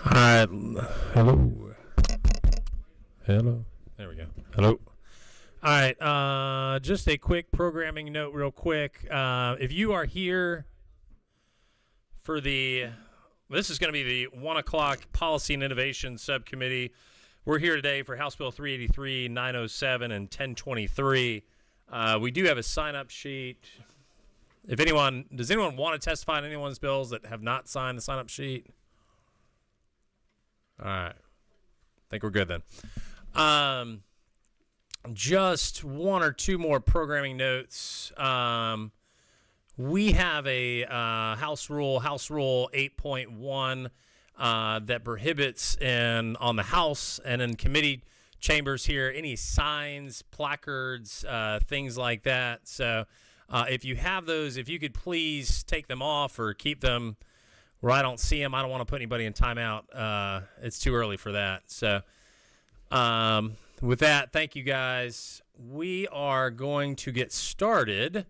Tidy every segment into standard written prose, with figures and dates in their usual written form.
All right. Hello. Hello. There we go. Hello. All right. Just a quick programming note real quick. If you are here for this is going to be the 1 o'clock Policy and Innovation Subcommittee. We're here today for House Bill 383, 907, and 1023. We do have a sign-up sheet. Does anyone want to testify on anyone's bills that have not signed the sign-up sheet? All right. I think we're good then. Just one or two more programming notes. We have a House Rule 8.1 that prohibits on the House and in committee chambers here any signs, placards, things like that. So if you have those, if you could please take them off or keep them where I don't see them. I don't want to put anybody in timeout. It's too early for that. So with that, thank you guys. We are going to get started.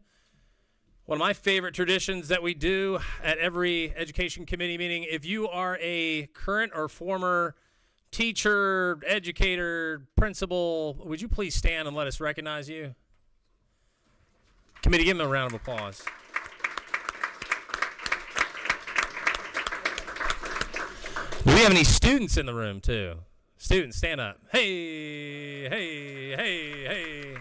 One of my favorite traditions that we do at every education committee meeting, if you are a current or former teacher, educator, principal, would you please stand and let us recognize you? Committee, give them a round of applause. Do we have any students in the room, too? Students, stand up. Hey, hey, hey, hey.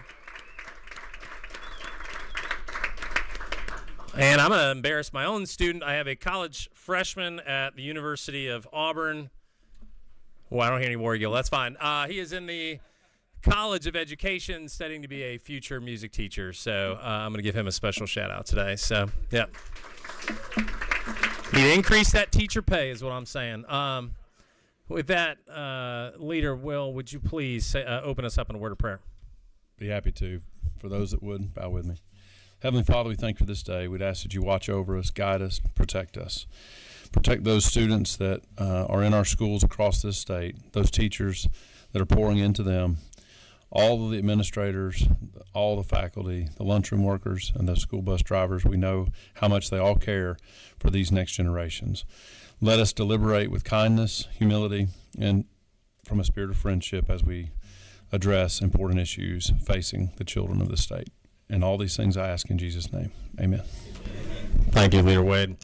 And I'm going to embarrass my own student. I have a college freshman at the University of Auburn. Well, I don't hear any war eagle. That's fine. He is in the College of Education studying to be a future music teacher. So I'm going to give him a special shout out today. So, yeah. Need to increase that teacher pay is what I'm saying. With that, Leader Will, would you please open us up in a word of prayer? Be happy to. For those that would, bow with me. Heavenly Father, we thank you for this day. We'd ask that you watch over us, guide us, protect us. Protect those students that are in our schools across this state, those teachers that are pouring into them, all of the administrators, all the faculty, the lunchroom workers, and the school bus drivers. We know how much they all care for these next generations. Let us deliberate with kindness, humility, and from a spirit of friendship as we address important issues facing the children of the state. And all these things I ask in Jesus' name. Amen. Thank you, Leader Wade.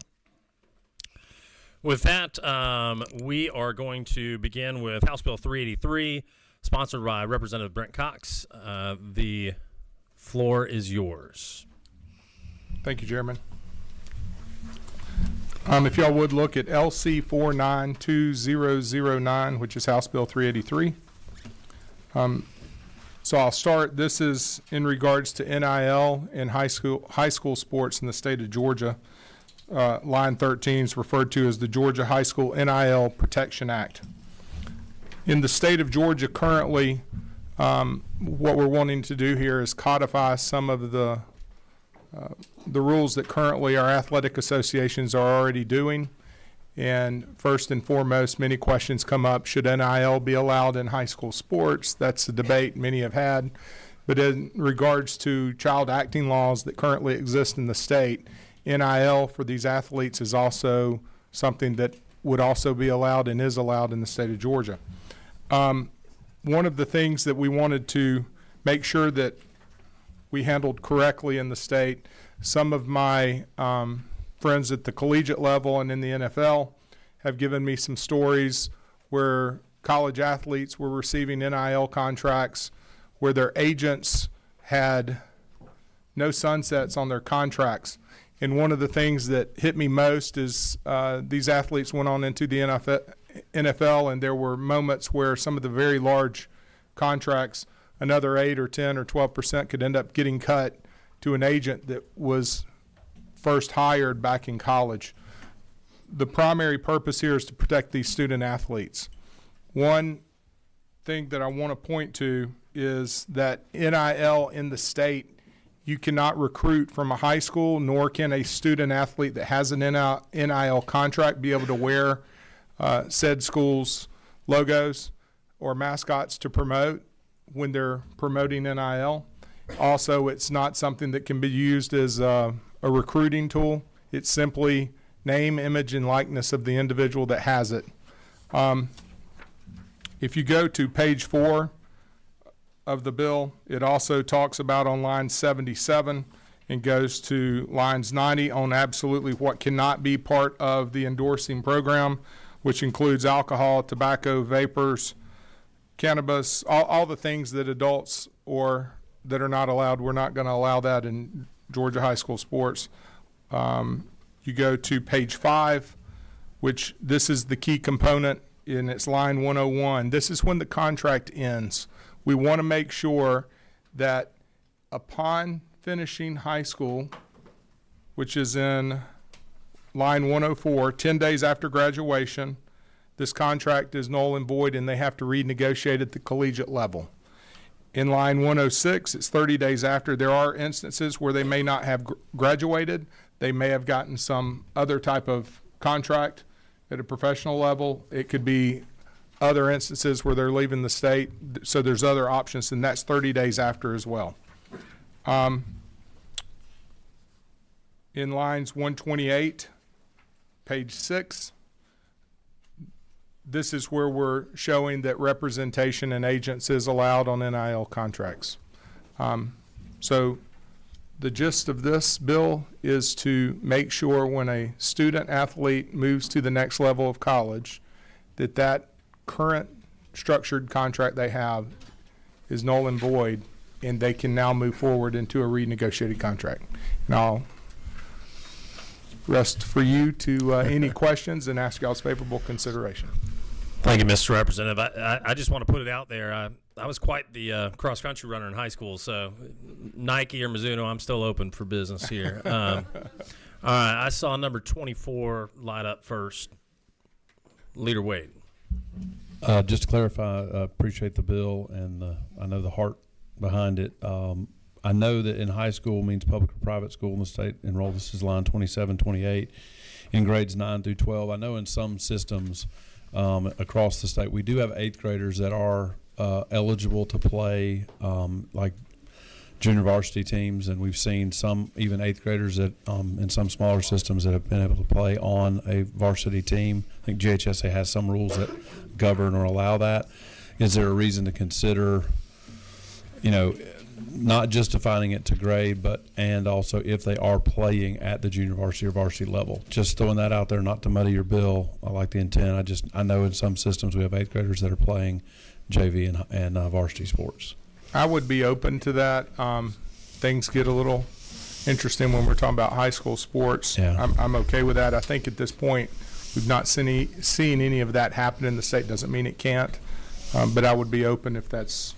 With that, we are going to begin with House Bill 383, sponsored by Representative Brent Cox. The floor is yours. Thank you, Chairman. If y'all would look at LC 492009, which is House Bill 383. So I'll start. This is in regards to NIL and high school sports in the state of Georgia. Line 13 is referred to as the Georgia High School NIL Protection Act. In the state of Georgia currently, what we're wanting to do here is codify some of the rules that currently our athletic associations are already doing. And first and foremost, many questions come up. Should NIL be allowed in high school sports? That's a debate many have had. But in regards to child acting laws that currently exist in the state, NIL for these athletes is also something that would also be allowed and is allowed in the state of Georgia. One of the things that we wanted to make sure that we handled correctly in the state, some of my friends at the collegiate level and in the NFL have given me some stories where college athletes were receiving NIL contracts where their agents had no sunsets on their contracts. And one of the things that hit me most is these athletes went on into the NFL, and there were moments where some of the very large contracts, another 8 or 10 or 12% could end up getting cut to an agent that was first hired back in college. The primary purpose here is to protect these student athletes. One thing that I want to point to is that NIL in the state, you cannot recruit from a high school, nor can a student athlete that has an NIL contract be able to wear said school's logos or mascots to promote when they're promoting NIL. Also, it's not something that can be used as a recruiting tool. It's simply name, image, and likeness of the individual that has it. If you go to page 4 of the bill, it also talks about on line 77 and goes to lines 90 on absolutely what cannot be part of the endorsing program, which includes alcohol, tobacco, vapors, cannabis, all the things that adults or that are not allowed. We're not going to allow that in Georgia high school sports. You go to page 5, which this is the key component, and it's line 101. This is when the contract ends. We want to make sure that upon finishing high school, which is in line 104, 10 days after graduation, this contract is null and void and they have to renegotiate at the collegiate level. In line 106, it's 30 days after. There are instances where they may not have graduated. They may have gotten some other type of contract at a professional level. It could be other instances where they're leaving the state. So there's other options, and that's 30 days after as well. In lines 128, page 6, this is where we're showing that representation and agents is allowed on NIL contracts. So the gist of this bill is to make sure when a student athlete moves to the next level of college, that that current structured contract they have is null and void, and they can now move forward into a renegotiated contract. And I'll rest for you to any questions and ask y'all's favorable consideration. Thank you, Mr. Representative. I just want to put it out there. I was quite the cross-country runner in high school, so Nike or Mizuno, I'm still open for business here. All right, I saw number 24 light up first. Leader Wade. Just to clarify, I appreciate the bill, and I know the heart behind it. I know that in high school means public or private school in the state enroll. This is line 27, 28 in grades 9 through 12. I know in some systems across the state, we do have 8th graders that are eligible to play like junior varsity teams, and we've seen some even 8th graders that in some smaller systems that have been able to play on a varsity team. I think GHSA has some rules that govern or allow that. Is there a reason to consider, not just defining it to grade, but and also if they are playing at the junior varsity or varsity level? Just throwing that out there, not to muddy your bill. I like the intent. I know in some systems we have 8th graders that are playing JV and varsity sports. I would be open to that. Things get a little interesting when we're talking about high school sports. Yeah. I'm okay with that. I think at this point we've not seen any of that happen in the state. Doesn't mean it can't, but I would be open if that's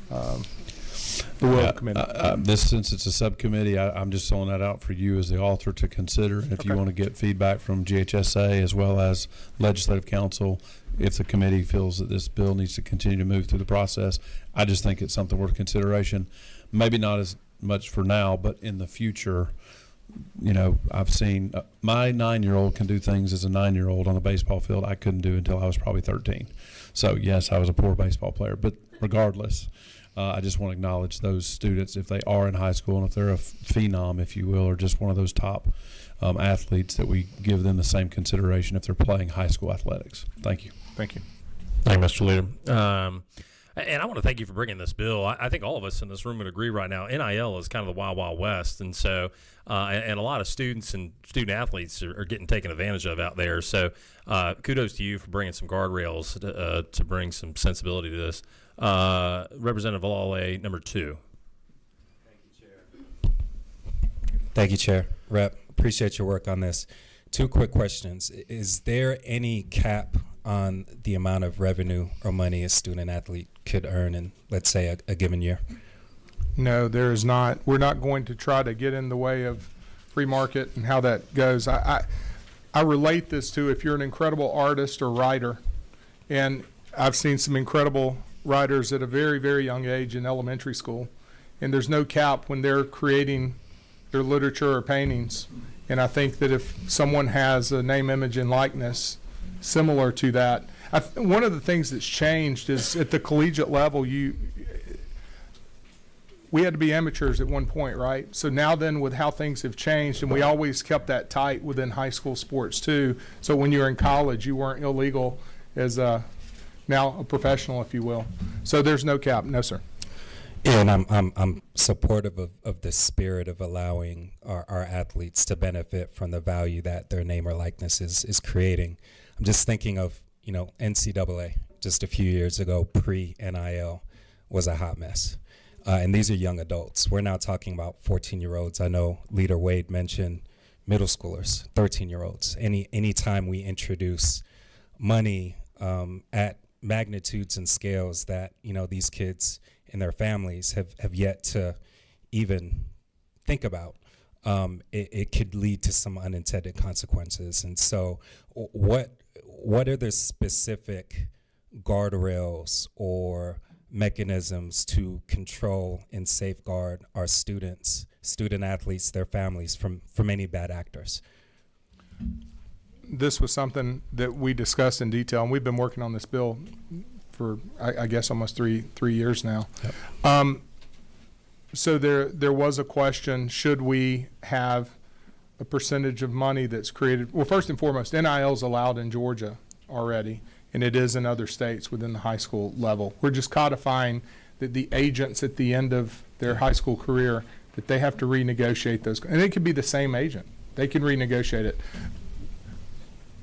the will of the committee. Since it's a subcommittee, I'm just throwing that out for you as the author to consider. If you want to get feedback from GHSA as well as Legislative Council, if the committee feels that this bill needs to continue to move through the process, I just think it's something worth consideration. Maybe not as much for now, but in the future, I've seen my 9-year-old can do things as a 9-year-old on a baseball field I couldn't do until I was probably 13. So yes, I was a poor baseball player, but regardless, I just want to acknowledge those students if they are in high school and if they're a phenom, if you will, or just one of those top athletes, that we give them the same consideration if they're playing high school athletics. Thank you. Thank you. Thank you, Mr. Leader. And I want to thank you for bringing this bill. I think all of us in this room would agree right now, NIL is kind of the wild, wild west. And so, and a lot of students and student athletes are getting taken advantage of out there. So kudos to you for bringing some guardrails to bring some sensibility to this. Representative Olale, number 2. Thank you, Chair. Rep, appreciate your work on this. 2 quick questions. Is there any cap on the amount of revenue or money a student athlete could earn in, let's say, a given year? No, there is not. We're not going to try to get in the way of free market and how that goes. I relate this to if you're an incredible artist or writer, and I've seen some incredible writers at a very, very young age in elementary school, and there's no cap when they're creating their literature or paintings. And I think that if someone has a name, image, and likeness similar to that, one of the things that's changed is at the collegiate level, we had to be amateurs at one point, right? So now then with how things have changed, and we always kept that tight within high school sports too. So when you were in college, you weren't illegal as a now a professional, if you will. So there's no cap. No, sir. Yeah, and I'm supportive of the spirit of allowing our athletes to benefit from the value that their name or likeness is creating. I'm just thinking of, NCAA just a few years ago, pre-NIL was a hot mess. And these are young adults. We're now talking about 14-year-olds. I know Leader Wade mentioned middle schoolers, 13-year-olds. Any time we introduce money at magnitudes and scales that, these kids and their families have yet to even think about, it could lead to some unintended consequences. And so what are the specific guardrails or mechanisms to control and safeguard our student athletes, their families from any bad actors? This was something that we discussed in detail, and we've been working on this bill for, I guess, almost three years now. Yep. So there was a question: should we have a percentage of money that's created? Well, first and foremost, NIL is allowed in Georgia already, and it is in other states within the high school level. We're just codifying that the agents at the end of their high school career, that they have to renegotiate those, and it could be the same agent. They can renegotiate it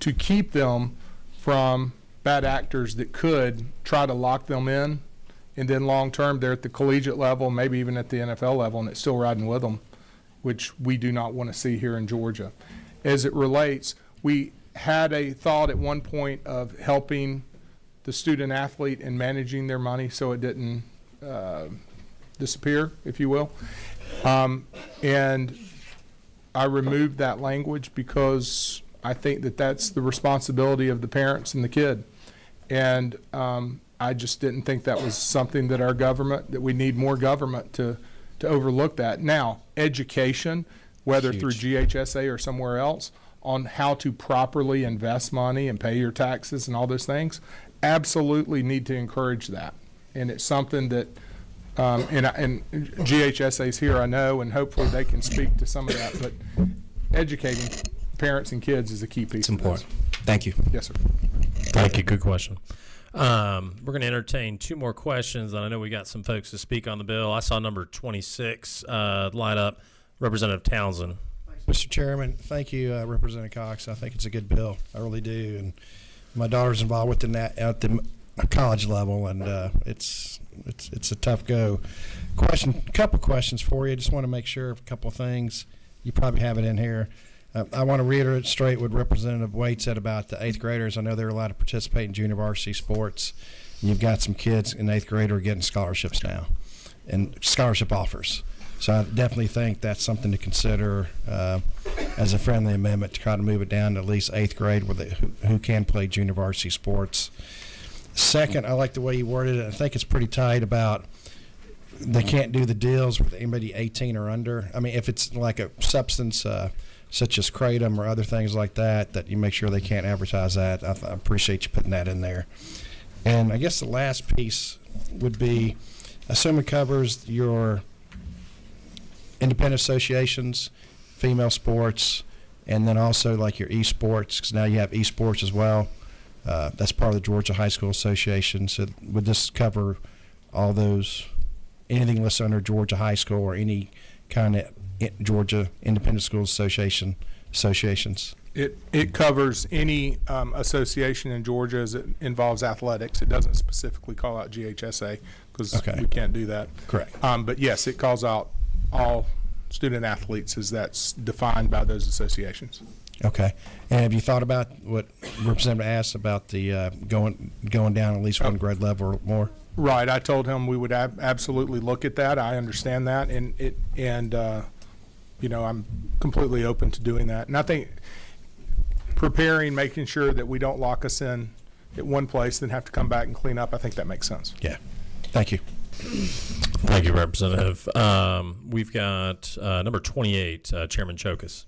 to keep them from bad actors that could try to lock them in, and then long term they're at the collegiate level, maybe even at the NFL level, and it's still riding with them, which we do not want to see here in Georgia. As it relates, we had a thought at one point of helping the student athlete in managing their money so it didn't disappear, if you will. And I removed that language because I think that that's the responsibility of the parents and the kid. And I just didn't think that was something that our government, that we need more government to overlook that. Now, education, whether Huge. through GHSA or somewhere else, on how to properly invest money and pay your taxes and all those things, absolutely need to encourage that. And it's something that, and GHSA's here, I know, and hopefully they can speak to some of that, but educating parents and kids is a key piece. It's important. Thank you. Yes, sir. Thank you. Good question. We're going to entertain two more questions, and I know we got some folks to speak on the bill. I saw number 26 light up. Representative Townsend. Mr. Chairman, thank you, Representative Cox. I think it's a good bill. I really do. And my daughter's involved with at the college level, and it's a tough go. A couple questions for you. Just want to make sure of a couple of things. You probably have it in here. I want to reiterate straight what Representative Wade said about the 8th graders. I know they're allowed to participate in junior varsity sports. And you've got some kids in 8th grade who are getting scholarships now and scholarship offers. So I definitely think that's something to consider as a friendly amendment to try to move it down to at least 8th grade who can play junior varsity sports. Second, I like the way you worded it. I think it's pretty tight about they can't do the deals with anybody 18 or under. I mean, if it's like a substance such as kratom or other things like that, that you make sure they can't advertise that. I appreciate you putting that in there. And I guess the last piece would be, assume it covers your independent associations, female sports, and then also like your esports, because now you have esports as well. That's part of the Georgia High School Association. So would this cover all those, anything listed under Georgia High School or any kind of Georgia Independent Schools associations? It covers any association in Georgia as it involves athletics. It doesn't specifically call out GHSA because we can't do that. Correct. But yes, it calls out all student athletes as that's defined by those associations. Okay. And have you thought about what Representative asked about the going down at least one grade level or more? Right. I told him we would absolutely look at that. I understand that, and I'm completely open to doing that. And I think preparing, making sure that we don't lock us in at one place, then have to come back and clean up, I think that makes sense. Yeah. Thank you. Thank you, Representative. We've got number 28, Chairman Chokas.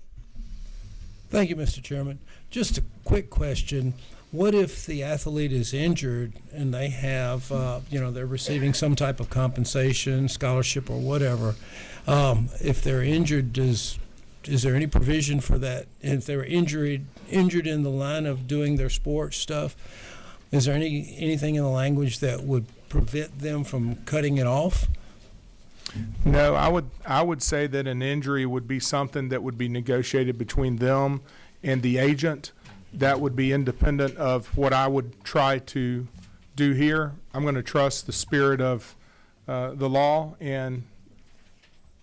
Thank you, Mr. Chairman. Just a quick question. What if the athlete is injured and they have, they're receiving some type of compensation, scholarship, or whatever? If they're injured, is there any provision for that? If they're injured in the line of doing their sports stuff, Is there anything in the language that would prevent them from cutting it off? No, I would say that an injury would be something that would be negotiated between them and the agent. That would be independent of what I would try to do here. I'm going to trust the spirit of the law and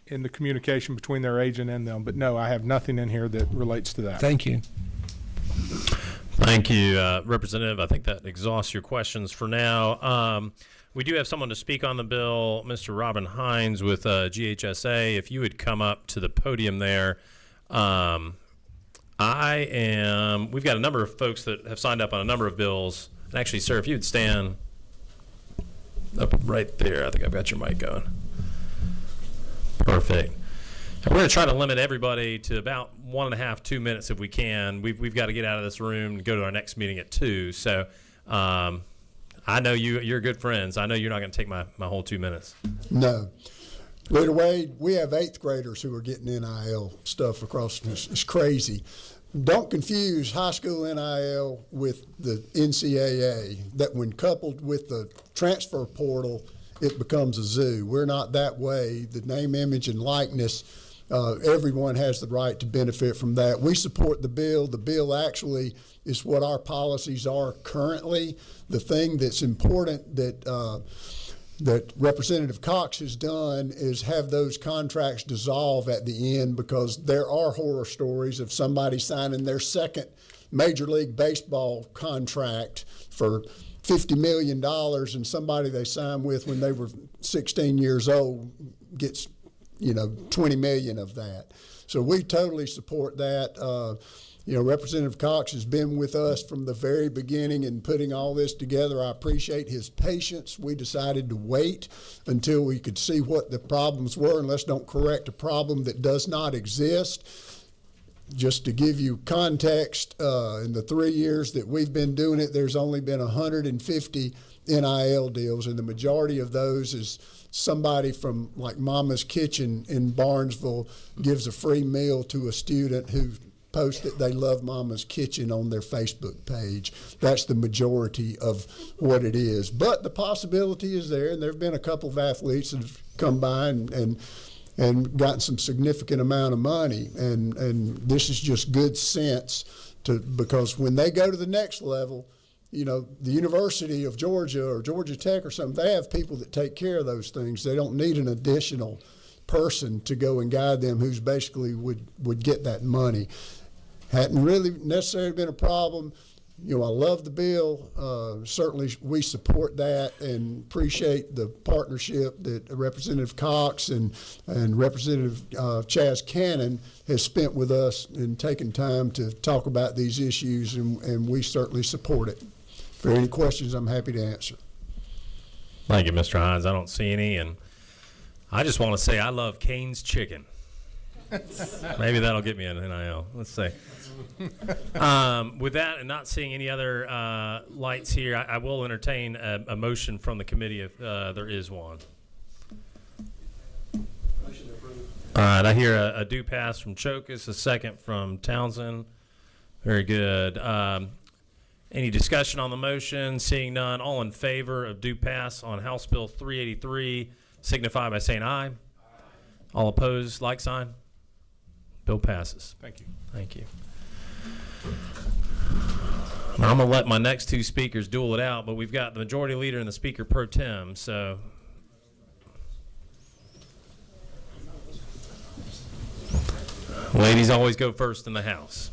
in the communication between their agent and them. But no, I have nothing in here that relates to that. Thank you. Thank you, Representative. I think that exhausts your questions for now. We do have someone to speak on the bill, Mr. Robin Hines with GHSA. If you would come up to the podium there. We've got a number of folks that have signed up on a number of bills. And actually, sir, if you would stand up right there, I think I've got your mic going. Perfect. And we're going to try to limit everybody to about 1.5, 2 minutes if we can. We've got to get out of this room and go to our next meeting at 2. So I know you're good friends. I know you're not going to take my whole 2 minutes. No. Leader Wade, we have 8th graders who are getting NIL stuff across. It's crazy. Don't confuse high school NIL with the NCAA, that when coupled with the transfer portal, it becomes a zoo. We're not that way. The name, image, and likeness, everyone has the right to benefit from that. We support the bill. The bill actually is what our policies are currently. The thing that's important that Representative Cox has done is have those contracts dissolve at the end, because there are horror stories of somebody signing their second Major League Baseball contract for $50 million, and somebody they signed with when they were 16 years old gets, $20 million of that. So we totally support that. Representative Cox has been with us from the very beginning in putting all this together. I appreciate his patience. We decided to wait until we could see what the problems were, and let's don't correct a problem that does not exist. Just to give you context, in the 3 years that we've been doing it, there's only been 150 NIL deals, and the majority of those is somebody from like Mama's Kitchen in Barnesville gives a free meal to a student who post that they love Mama's Kitchen on their Facebook page. That's the majority of what it is. But the possibility is there, and there have been a couple of athletes that have come by and gotten some significant amount of money. And this is just good sense because when they go to the next level, the University of Georgia or Georgia Tech or something, they have people that take care of those things. They don't need an additional person to go and guide them who's basically would get that money. Hadn't really necessarily been a problem. I love the bill. Certainly we support that and appreciate the partnership that Representative Cox and Representative Chaz Cannon has spent with us and taken time to talk about these issues, and we certainly support it. If there are any questions, I'm happy to answer. Thank you, Mr. Hines. I don't see any, and I just want to say I love Cane's chicken. Maybe that'll get me an NIL. Let's see. With that and not seeing any other lights here, I will entertain a motion from the committee if there is one. All right, I hear a do pass from Chokus, a second from Townsend. Very good. Any discussion on the motion? Seeing none, all in favor of do pass on House Bill 383 signify by saying aye. All opposed, like sign. Bill passes. Thank you. Thank you. I'm going to let my next two speakers duel it out, but we've got the majority leader and the speaker pro tem, so. Ladies always go first in the House.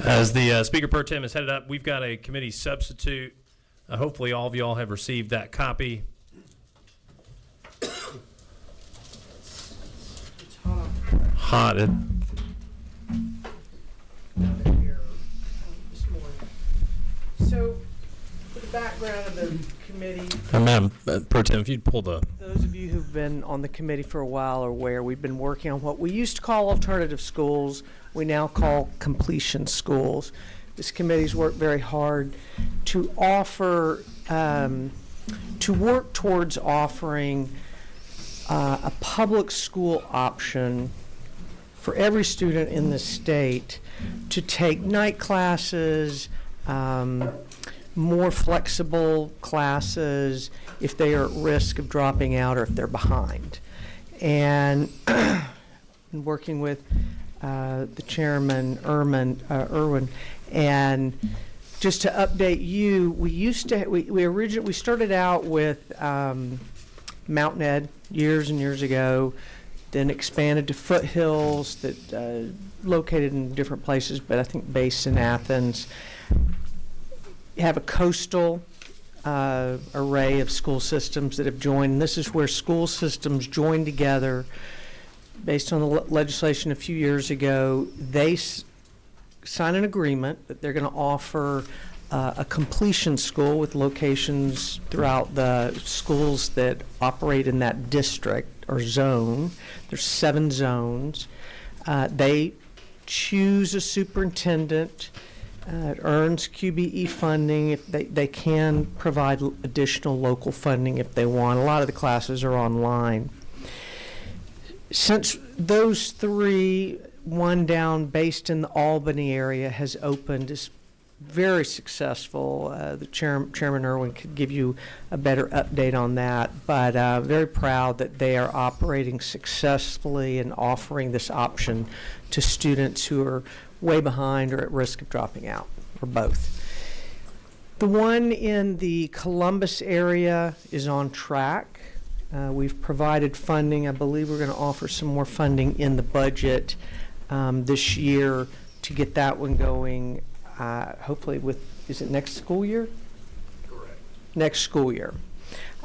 As the speaker pro tem is headed up, we've got a committee substitute. Hopefully all of y'all have received that copy. Hot. So, for the background of the committee, Madam Pro Tem, if you'd pull the. those of you who've been on the committee for a while are aware we've been working on what we used to call alternative schools, we now call completion schools. This committee's worked very hard to offer, to work towards offering a public school option for every student in the state to take night classes, more flexible classes if they are at risk of dropping out or if they're behind. And working with the chairman, Irwin, and just to update you, we started out with Mountain Ed years and years ago, then expanded to Foothills that located in different places, but I think based in Athens. Have a coastal array of school systems that have joined. And this is where school systems join together based on the legislation a few years ago. They sign an agreement that they're going to offer a completion school with locations throughout the schools that operate in that district or zone. There's 7 zones. They choose a superintendent. It earns QBE funding. If they can provide additional local funding if they want. A lot of the classes are online. Since those 3, one down based in the Albany area has opened, is very successful. The Chairman Irwin could give you a better update on that, but very proud that they are operating successfully and offering this option to students who are way behind or at risk of dropping out, or both. The one in the Columbus area is on track. We've provided funding. I believe we're going to offer some more funding in the budget this year to get that one going, hopefully is it next school year? Correct. Next school year.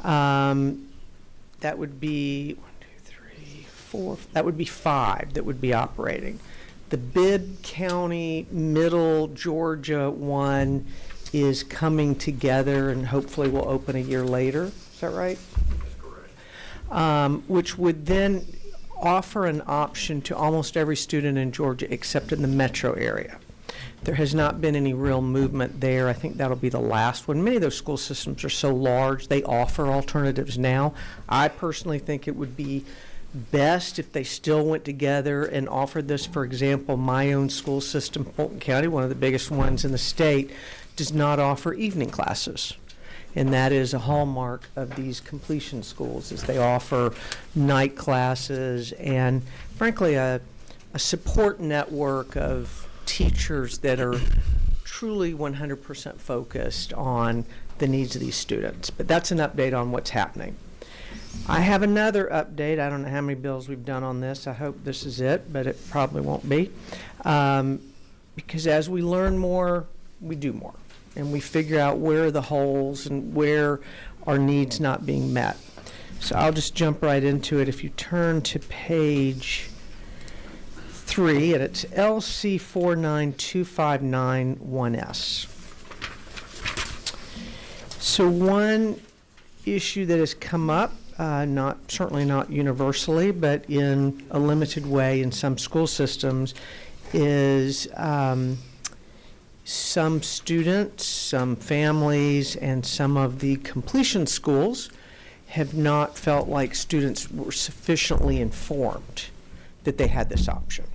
That would be 1, 2, 3, 4, that would be 5 that would be operating. The Bibb County Middle Georgia one is coming together and hopefully will open a year later. Is that right? That's correct. Which would then offer an option to almost every student in Georgia except in the metro area. There has not been any real movement there. I think that'll be the last one. Many of those school systems are so large, they offer alternatives now. I personally think it would be best if they still went together and offered this. For example, my own school system, Fulton County, one of the biggest ones in the state, does not offer evening classes. And that is a hallmark of these completion schools, is they offer night classes and, frankly, a support network of teachers that are truly 100% focused on the needs of these students. But that's an update on what's happening. I have another update. I don't know how many bills we've done on this. I hope this is it, but it probably won't be. Because as we learn more, we do more. And we figure out where are the holes and where are needs not being met. So I'll just jump right into it. If you turn to page 3, and it's LC 49259-1S. So one issue that has come up, certainly not universally, but in a limited way in some school systems, is some students, some families, and some of the completion schools have not felt like students were sufficiently informed that they had this option.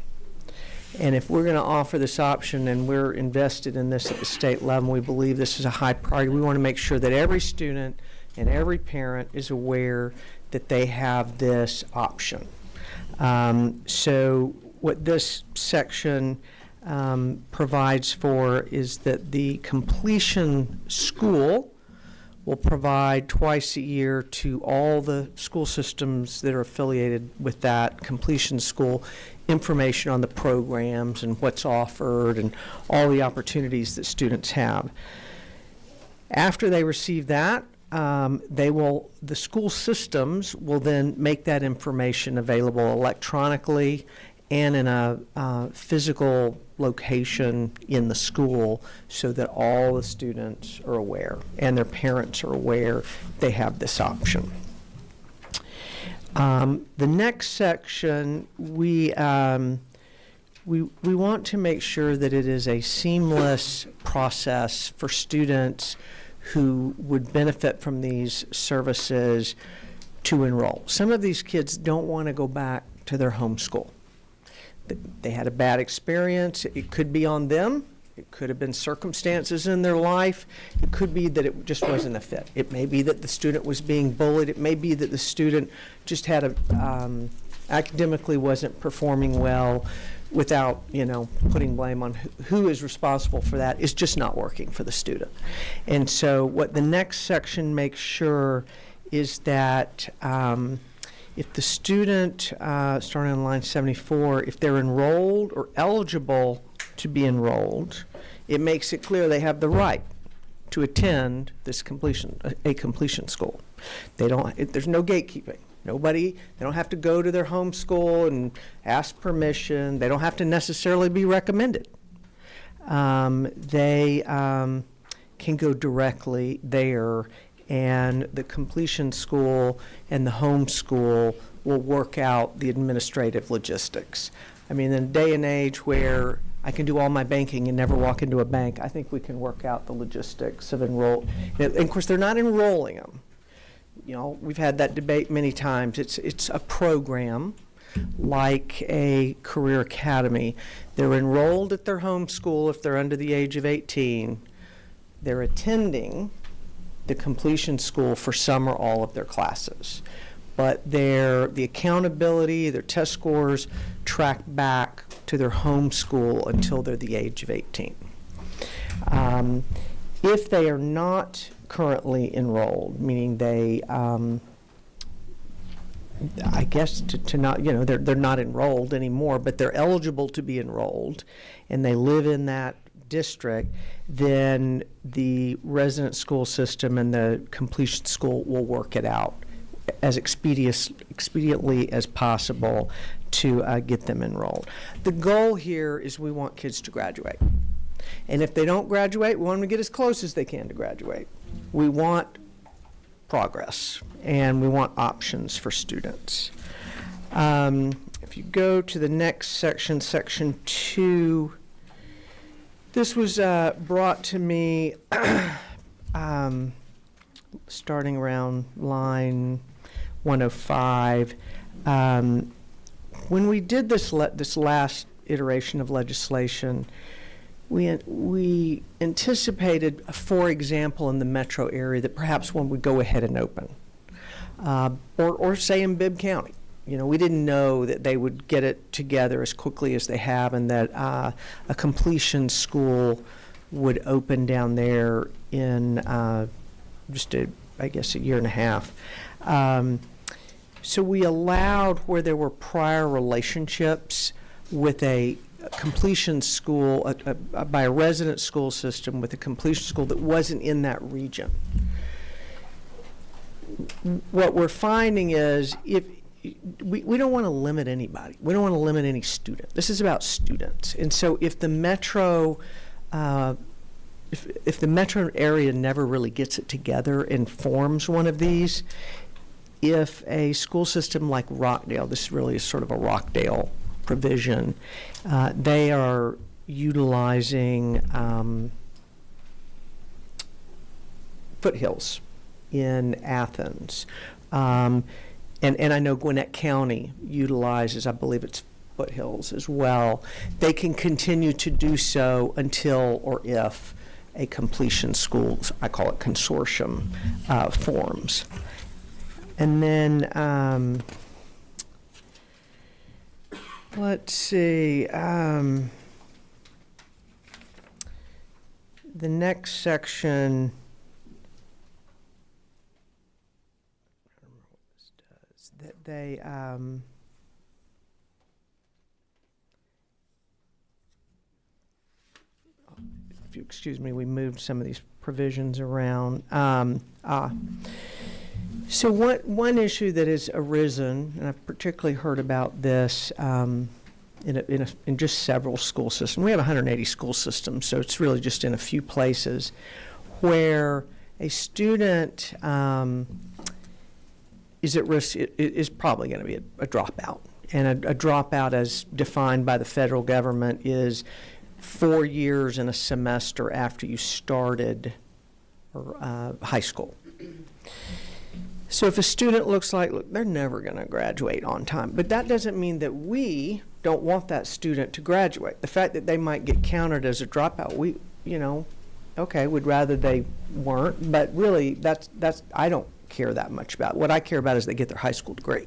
And if we're going to offer this option and we're invested in this at the state level, we believe this is a high priority. We want to make sure that every student and every parent is aware that they have this option. So what this section provides for is that the completion school will provide twice a year to all the school systems that are affiliated with that completion school information on the programs and what's offered and all the opportunities that students have. After they receive that, the school systems will then make that information available electronically and in a physical location in the school so that all the students are aware and their parents are aware they have this option. The next section, we want to make sure that it is a seamless process for students who would benefit from these services to enroll. Some of these kids don't want to go back to their home school. they had a bad experience. It could be on them. It could have been circumstances in their life. It could be that it just wasn't a fit. It may be that the student was being bullied. It may be that the student just had academically wasn't performing well, without, putting blame on who is responsible for that. Is just not working for the student. And so what the next section makes sure is that if the student, starting on line 74, if they're enrolled or eligible to be enrolled, it makes it clear they have the right to attend this a completion school. There's no gatekeeping. They don't have to go to their home school and ask permission. They don't have to necessarily be recommended. They can go directly there, and the completion school and the home school will work out the administrative logistics. I mean, in a day and age where I can do all my banking and never walk into a bank, I think we can work out the logistics of enroll. And of course, they're not enrolling them. We've had that debate many times. It's a program like a career academy. They're enrolled at their home school if they're under the age of 18. They're attending the completion school for some or all of their classes. But the accountability, their test scores track back to their home school until they're the age of 18. If they are not currently enrolled, meaning they, I guess to not, they're not enrolled anymore, but they're eligible to be enrolled, and they live in that district, then the resident school system and the completion school will work it out as expediently as possible to get them enrolled. The goal here is we want kids to graduate. And if they don't graduate, we want them to get as close as they can to graduate. We want progress, and we want options for students. If you go to the next section, section 2, this was brought to me starting around line 105. When we did this last iteration of legislation, we anticipated, for example, in the metro area, that perhaps one would go ahead and open, or say in Bibb County. We didn't know that they would get it together as quickly as they have, and that a completion school would open down there in just I guess a year and a half. So we allowed where there were prior relationships with a completion school, by a resident school system with a completion school that wasn't in that region. What we're finding is we don't want to limit anybody. We don't want to limit any student. This is about students. And so if the metro if the metro area never really gets it together and forms one of these, if a school system like Rockdale, this really is sort of a Rockdale provision, they are utilizing Foothills in Athens. And I know Gwinnett County utilizes, I believe it's Foothills as well. They can continue to do so until or if a completion school, I call it consortium, forms. And then, let's see, the next section, I don't remember what this does, that they, if you excuse me, we moved some of these provisions around. So one issue that has arisen, and I've particularly heard about this in just several school systems. We have 180 school systems, so it's really just in a few places where a student is at risk, is probably going to be a dropout. And a dropout, as defined by the federal government, is 4 years and a semester after you started high school. So if a student looks like, look, they're never going to graduate on time, but that doesn't mean that we don't want that student to graduate. The fact that they might get counted as a dropout, okay, we'd rather they weren't, but really that's I don't care that much about. What I care about is they get their high school degree.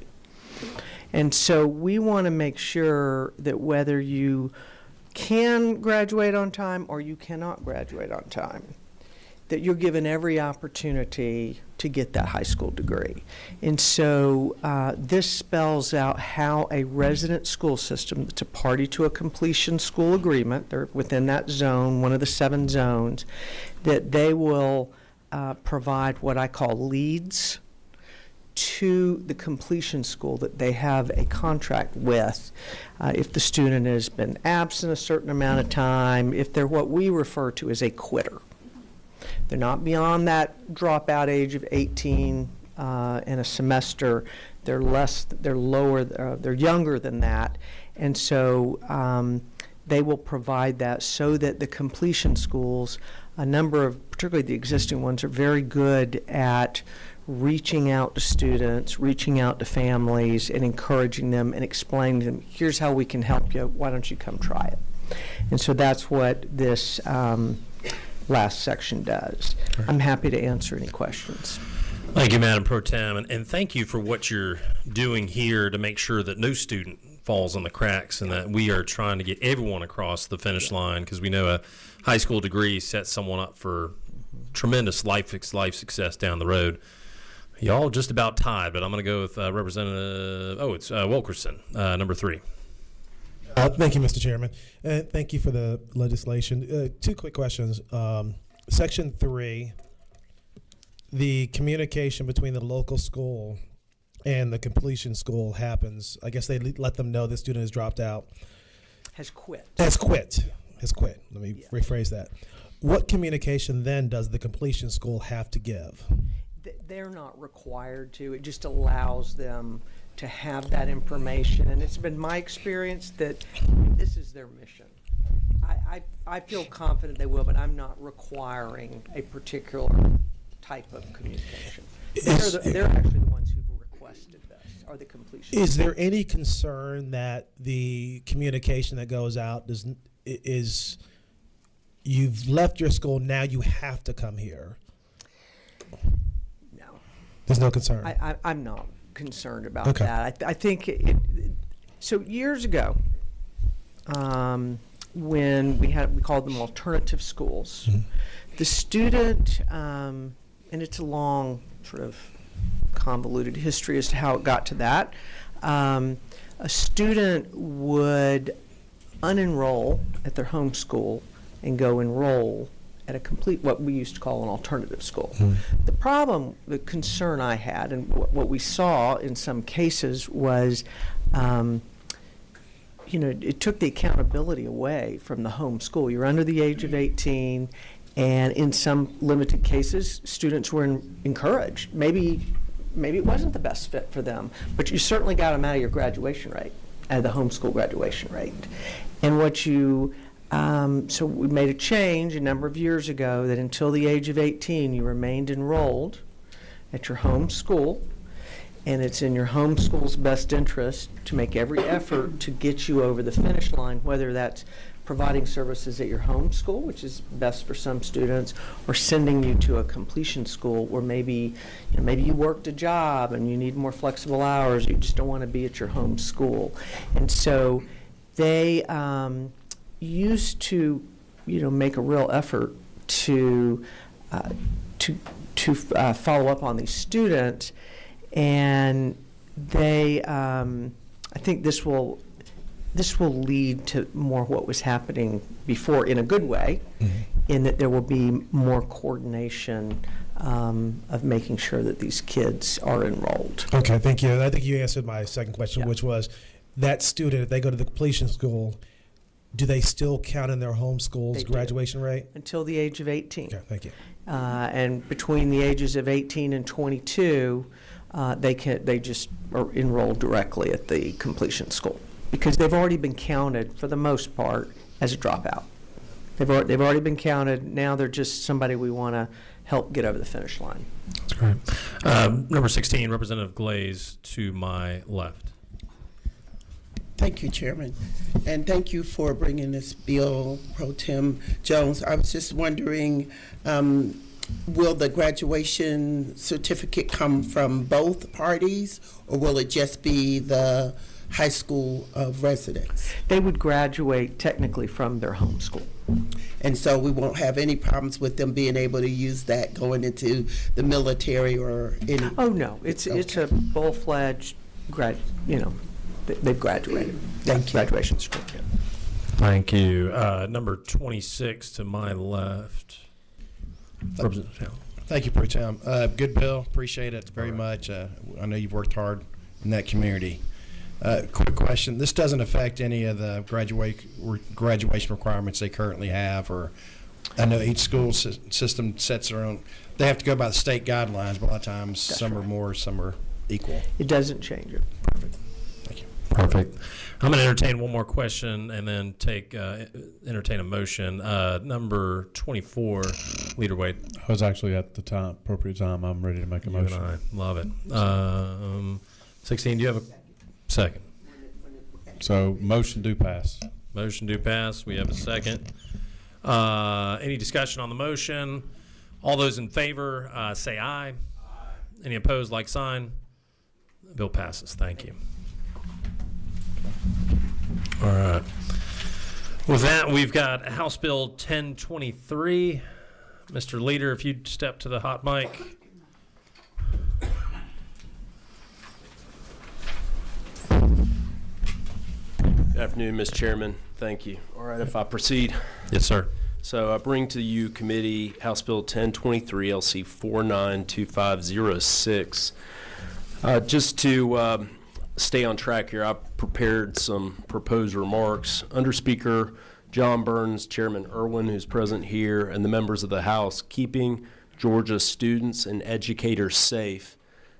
And so we want to make sure that whether you can graduate on time or you cannot graduate on time, that you're given every opportunity to get that high school degree. And so this spells out how a resident school system that's a party to a completion school agreement, they're within that zone, one of the 7 zones, that they will provide what I call leads to the completion school that they have a contract with. If the student has been absent a certain amount of time, if they're what we refer to as a quitter. They're not beyond that dropout age of 18 in a semester. They're lower, they're younger than that. And so they will provide that so that the completion schools, a number of, particularly the existing ones, are very good at reaching out to students, reaching out to families, and encouraging them and explaining to them, here's how we can help you, why don't you come try it? And so that's what this last section does. I'm happy to answer any questions. Thank you, Madam Pro Tem, and thank you for what you're doing here to make sure that no student falls on the cracks and that we are trying to get everyone across the finish line, because we know a high school degree sets someone up for tremendous life success down the road. Y'all just about tied, but I'm going to go with Representative, Wilkerson, number 3. Thank you, Mr. Chairman. Thank you for the legislation. 2 quick questions. Section 3, the communication between the local school and the completion school happens. I guess they let them know the student has dropped out. Has quit. Has quit. Let me rephrase that. What communication then does the completion school have to give? They're not required to. It just allows them to have that information. And it's been my experience that this is their mission. I feel confident they will, but I'm not requiring a particular type of communication. They're actually the ones who've requested this, are the completion. Is there any concern that the communication that goes out is you've left your school, now you have to come here? No. There's no concern? I'm not concerned about that. I think so years ago, when we called them alternative schools, the student, and it's a long sort of convoluted history as to how it got to that, a student would unenroll at their home school and go enroll at a complete, what we used to call an alternative school. The problem, the concern I had, and what we saw in some cases was, it took the accountability away from the home school. You're under the age of 18, and in some limited cases, students were encouraged. Maybe it wasn't the best fit for them, but you certainly got them out of your graduation rate, out of the homeschool graduation rate. And so we made a change a number of years ago that until the age of 18, you remained enrolled at your home school, and it's in your home school's best interest to make every effort to get you over the finish line, whether that's providing services at your home school, which is best for some students, or sending you to a completion school where maybe you worked a job and you need more flexible hours, you just don't want to be at your home school. And so they used to, make a real effort to follow up on these students, and they, I think this will lead to more what was happening before in a good way, in that there will be more coordination of making sure that these kids are enrolled. Okay, thank you. I think you answered my second question, Yeah. which was that student, if they go to the completion school, do they still count in their home school's They do. graduation rate? Until the age of 18. Okay, thank you. And between the ages of 18 and 22, they just are enrolled directly at the completion school, because they've already been counted for the most part as a dropout. They've already been counted. Now they're just somebody we want to help get over the finish line. That's great. Number 16, Representative Glaze to my left. Thank you, Chairman. And thank you for bringing this bill, Pro Tem Jones. I was just wondering, will the graduation certificate come from both parties, or will it just be the high school of residence? They would graduate technically from their home school. And so we won't have any problems with them being able to use that going into the military or any? Oh, no, it's a full-fledged they've graduated. Thank you. Graduation certificate. Thank you. Number 26 to my left. Thank you, Pro Tem. Good bill. Appreciate it very much. I know you've worked hard in that community. Quick question. This doesn't affect any of the graduation requirements they currently have, or I know each school system sets their own. They have to go by the state guidelines, but a lot of times some are more, some are equal. It doesn't change it. Perfect. Thank you. Perfect. I'm going to entertain one more question and then entertain a motion. Number 24, Leader Wade. I was actually at the appropriate time. I'm ready to make a You motion. and I love it. 16, do you have a second? So motion do pass. Motion do pass. We have a second. Any discussion on the motion? All those in favor, say aye. Aye. Any opposed, like sign. The bill passes. Thank you. All right. With that, we've got House Bill 1023. Mr. Leader, if you'd step to the hot mic. Good afternoon, Mr. Chairman. Thank you. All right, if I proceed. Yes, sir. So I bring to you committee House Bill 1023, LC 492506. Just to stay on track here, I prepared some proposed remarks. Under Speaker John Burns, Chairman Irwin, who's present here, and the members of the House, keeping Georgia's students and educators safe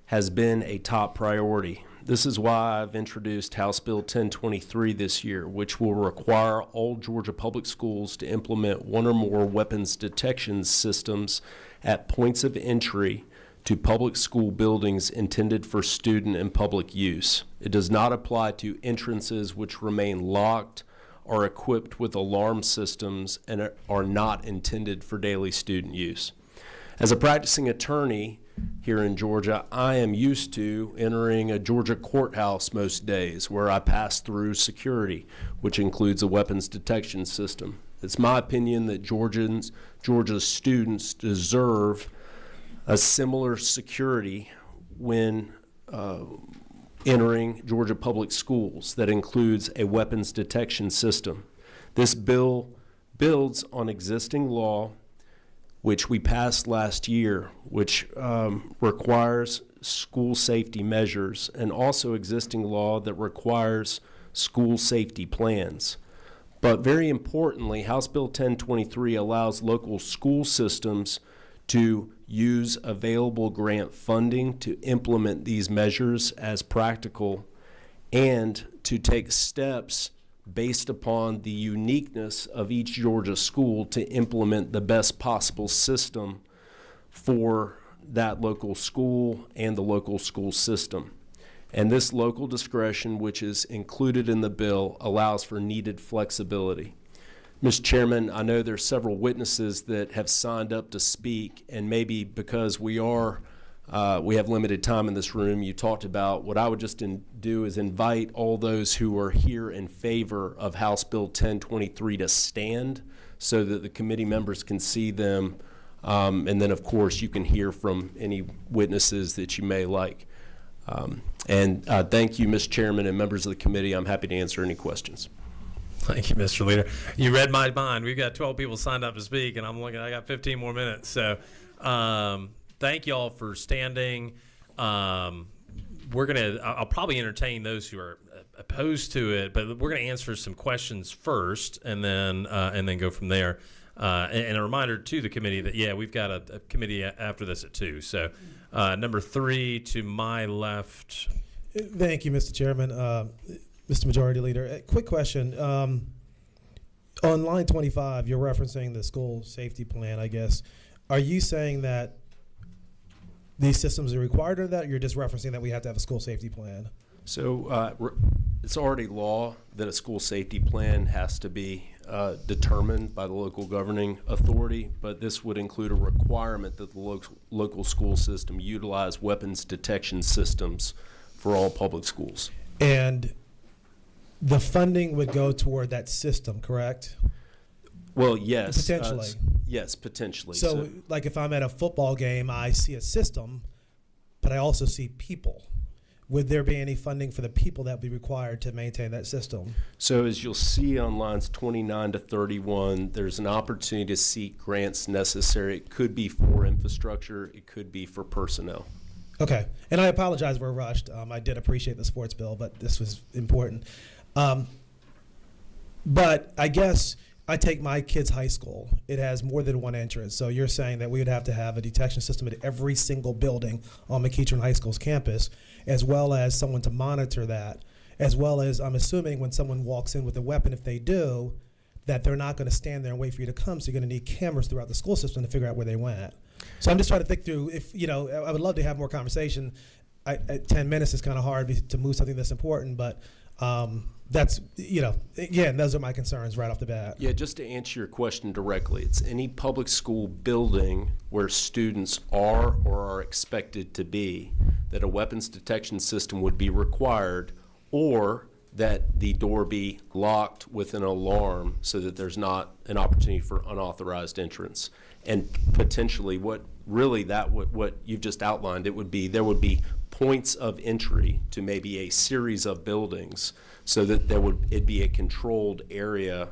has been a top priority. This is why I've introduced House Bill 1023 this year, which will require all Georgia public schools to implement one or more weapons detection systems at points of entry to public school buildings intended for student and public use. It does not apply to entrances which remain locked, are equipped with alarm systems, and are not intended for daily student use. As a practicing attorney here in Georgia, I am used to entering a Georgia courthouse most days where I pass through security, which includes a weapons detection system. It's my opinion that Georgia's students deserve a similar security when entering Georgia public schools that includes a weapons detection system. This bill builds on existing law which we passed last year, which requires school safety measures, and also existing law that requires school safety plans. But very importantly, House Bill 1023 allows local school systems to use available grant funding to implement these measures as practical, and to take steps based upon the uniqueness of each Georgia school to implement the best possible system for that local school and the local school system. And this local discretion, which is included in the bill, allows for needed flexibility. Mr. Chairman, I know there's several witnesses that have signed up to speak, and maybe because we have limited time in this room, you talked about what I would just do is invite all those who are here in favor of House Bill 1023 to stand so that the committee members can see them. And then, of course, you can hear from any witnesses that you may like. Thank you, Mr. Chairman, and members of the committee. I'm happy to answer any questions. Thank you, Mr. Leader. You read my mind. We've got 12 people signed up to speak, and I got 15 more minutes. So thank you all for standing. I'll probably entertain those who are opposed to it, but we're going to answer some questions first and then go from there. And a reminder to the committee that, we've got a committee after this at 2. So number 3 to my left. Thank you, Mr. Chairman. Mr. Majority Leader, a quick question. On line 25, you're referencing the school safety plan, I guess. Are you saying that these systems are required, or that you're just referencing that we have to have a school safety plan? So It's already law that a school safety plan has to be determined by the local governing authority, but this would include a requirement that the local school system utilize weapons detection systems for all public schools. And the funding would go toward that system, correct? Well, yes. Potentially. Yes, potentially. So, like if I'm at a football game, I see a system, but I also see people. Would there be any funding for the people that would be required to maintain that system? So as you'll see on lines 29 to 31, there's an opportunity to seek grants necessary. It could be for infrastructure. It could be for personnel. Okay. And I apologize we're rushed. I did appreciate the sports bill, but this was important. But I guess I take my kid's high school. It has more than one entrance. So you're saying that we would have to have a detection system at every single building on McEachern High School's campus, as well as someone to monitor that, as well as I'm assuming when someone walks in with a weapon, if they do, that they're not going to stand there and wait for you to come. So you're going to need cameras throughout the school system to figure out where they went. So I'm just trying to think through if, I would love to have more conversation. 10 minutes is kind of hard to move something this important, but that's, again, those are my concerns right off the bat. Yeah, just to answer your question directly, it's any public school building where students are or are expected to be, that a weapons detection system would be required, or that the door be locked with an alarm so that there's not an opportunity for unauthorized entrance. And potentially what you've just outlined, there would be points of entry to maybe a series of buildings so that it'd be a controlled area,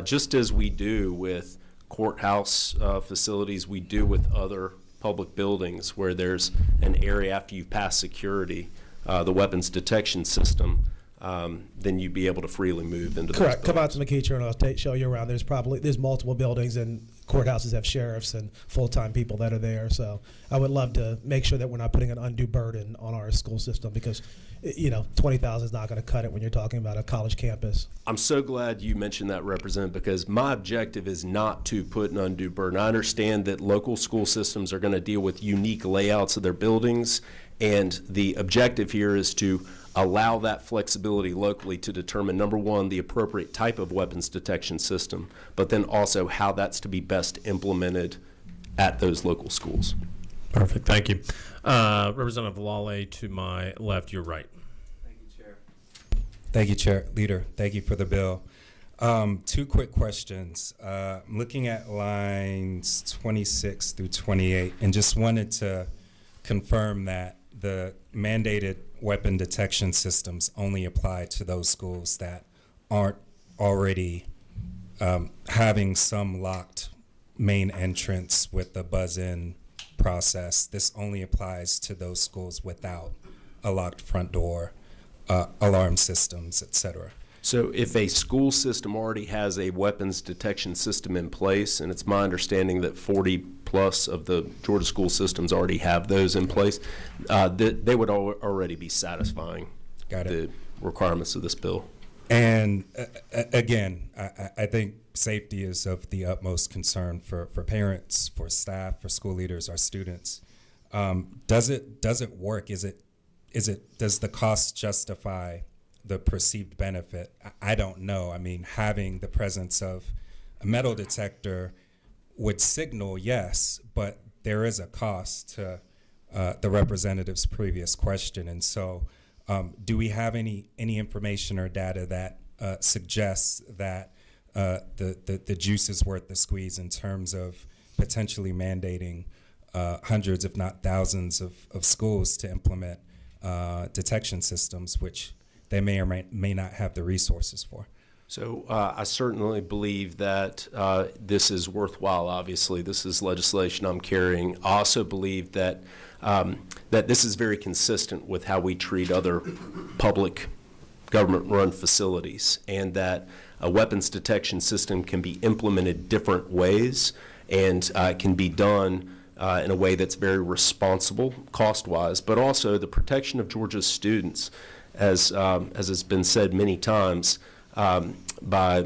just as we do with courthouse facilities, we do with other public buildings where there's an area after you've passed security, the weapons detection system, then you'd be able to freely move into those Correct. Come out buildings. to McEachern and I'll show you around. There's multiple buildings and courthouses have sheriffs and full-time people that are there. So I would love to make sure that we're not putting an undue burden on our school system because, $20,000 is not going to cut it when you're talking about a college campus. I'm so glad you mentioned that, Representative, because my objective is not to put an undue burden. I understand that local school systems are going to deal with unique layouts of their buildings, and the objective here is to allow that flexibility locally to determine, number one, the appropriate type of weapons detection system, but then also how that's to be best implemented at those local schools. Perfect. Thank you. Representative Lawley to my left, your right. Thank you, Chair. Leader, thank you for the bill. Two quick questions. I'm looking at lines 26 through 28 and just wanted to confirm that the mandated weapon detection systems only apply to those schools that aren't already having some locked main entrance with the buzz-in process. This only applies to those schools without a locked front door, alarm systems, et cetera. So if a school system already has a weapons detection system in place, and it's my understanding that 40 plus of the Georgia school systems already have those in place, they would already be satisfying the requirements of this bill. And again, I think safety is of the utmost concern for parents, for staff, for school leaders, our students. Does it work? Does the cost justify the perceived benefit? I don't know. I mean, having the presence of a metal detector would signal yes, but there is a cost to the representative's previous question. And so do we have any information or data that suggests that the juice is worth the squeeze in terms of potentially mandating hundreds, if not thousands of schools to implement detection systems, which they may or may not have the resources for? So I certainly believe that this is worthwhile. Obviously, this is legislation I'm carrying. I also believe that that this is very consistent with how we treat other public government-run facilities, and that a weapons detection system can be implemented different ways and can be done in a way that's very responsible cost-wise, but also the protection of Georgia's students, as has been said many times by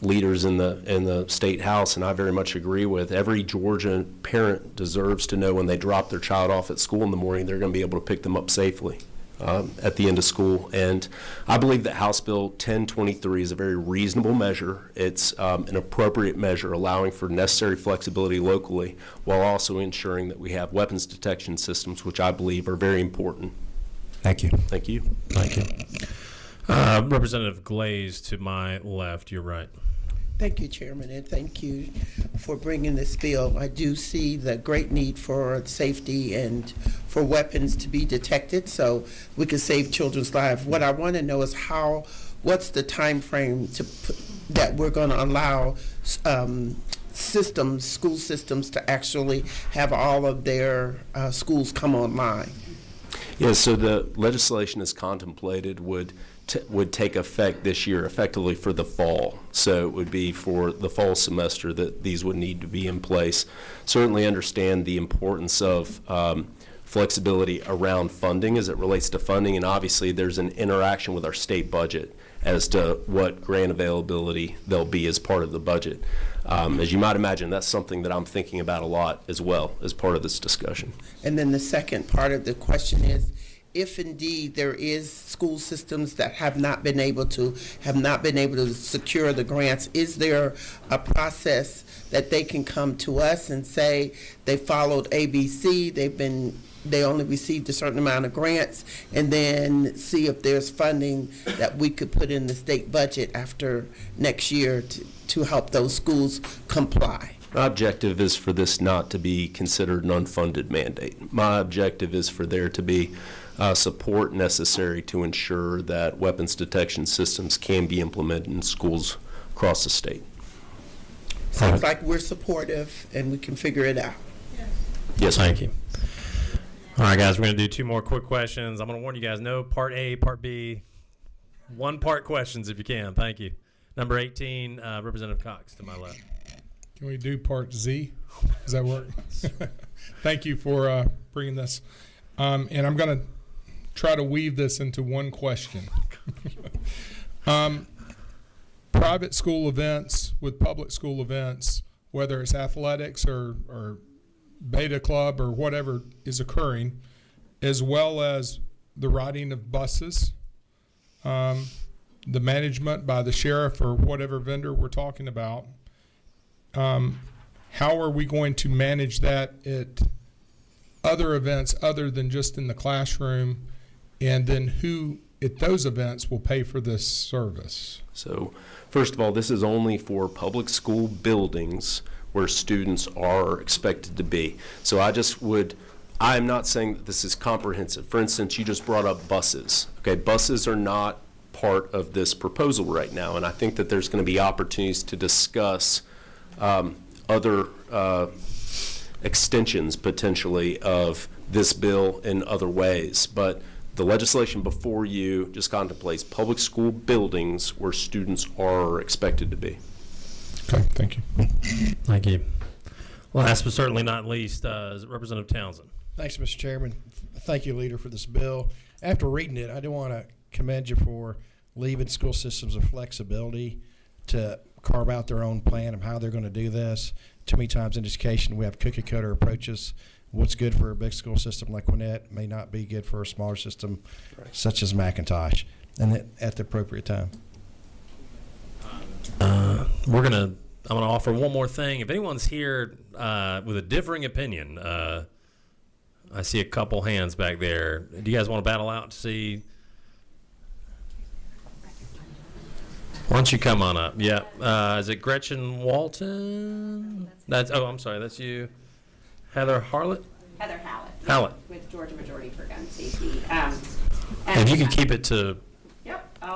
leaders in the state house, and I very much agree with. Every Georgian parent deserves to know when they drop their child off at school in the morning, they're going to be able to pick them up safely at the end of school. And I believe that House Bill 1023 is a very reasonable measure. It's an appropriate measure allowing for necessary flexibility locally while also ensuring that we have weapons detection systems, which I believe are very important. Thank you. Thank you. Thank you. Representative Glaze to my left, you're right. Thank you, Chairman, and thank you for bringing this bill. I do see the great need for safety and for weapons to be detected so we can save children's lives. What I want to know is what's the time frame that we're going to allow school systems to actually have all of their schools come online? Yes, so the legislation is contemplated would take effect this year, effectively for the fall. So it would be for the fall semester that these would need to be in place. Certainly understand the importance of flexibility around funding as it relates to funding, and obviously there's an interaction with our state budget as to what grant availability there'll be as part of the budget. As you might imagine, that's something that I'm thinking about a lot as well as part of this discussion. And then the second part of the question is, if indeed there is school systems that have not been able to secure the grants, is there a process that they can come to us and say they followed ABC, they only received a certain amount of grants, and then see if there's funding that we could put in the state budget after next year to help those schools comply? My objective is for this not to be considered an unfunded mandate. My objective is for there to be support necessary to ensure that weapons detection systems can be implemented in schools across the state. Sounds like we're supportive and we can figure it out. Yes, Thank you. All right, guys, we're going to do two more quick questions. I'm going to warn you guys, no part A, part B, one part questions if you can. Thank you. Number 18, Representative Cox to my left. Can we do part Z? Does that work? Thank you for bringing this. And I'm going to try to weave this into one question. Private school events with public school events, whether it's athletics or beta club or whatever is occurring, as well as the riding of buses, the management by the sheriff or whatever vendor we're talking about. How are we going to manage that at other events other than just in the classroom? And then who at those events will pay for this service? So first of all, this is only for public school buildings where students are expected to be. So I'm not saying that this is comprehensive. For instance, you just brought up buses. Okay, buses are not part of this proposal right now, and I think that there's going to be opportunities to discuss other extensions potentially of this bill in other ways. But the legislation before you just contemplates public school buildings where students are expected to be. Okay, thank you. Thank you. Last but certainly not least, is Representative Townsend. Thanks, Mr. Chairman. Thank you, Leader, for this bill. After reading it, I do want to commend you for leaving school systems the flexibility to carve out their own plan of how they're going to do this. Too many times in education, we have cookie-cutter approaches. What's good for a big school system like Gwinnett may not be good for a smaller system such as McIntosh, and at the appropriate time. I'm gonna offer one more thing. If anyone's here with a differing opinion, I see a couple hands back there. Do you guys want to battle out to see? Why don't you come on up? Yeah. Is it Gretchen Walton? I'm sorry. That's you. Heather Harlett? Heather Hallett. Hallett. With Georgia Majority for Gun Safety. If you could keep it to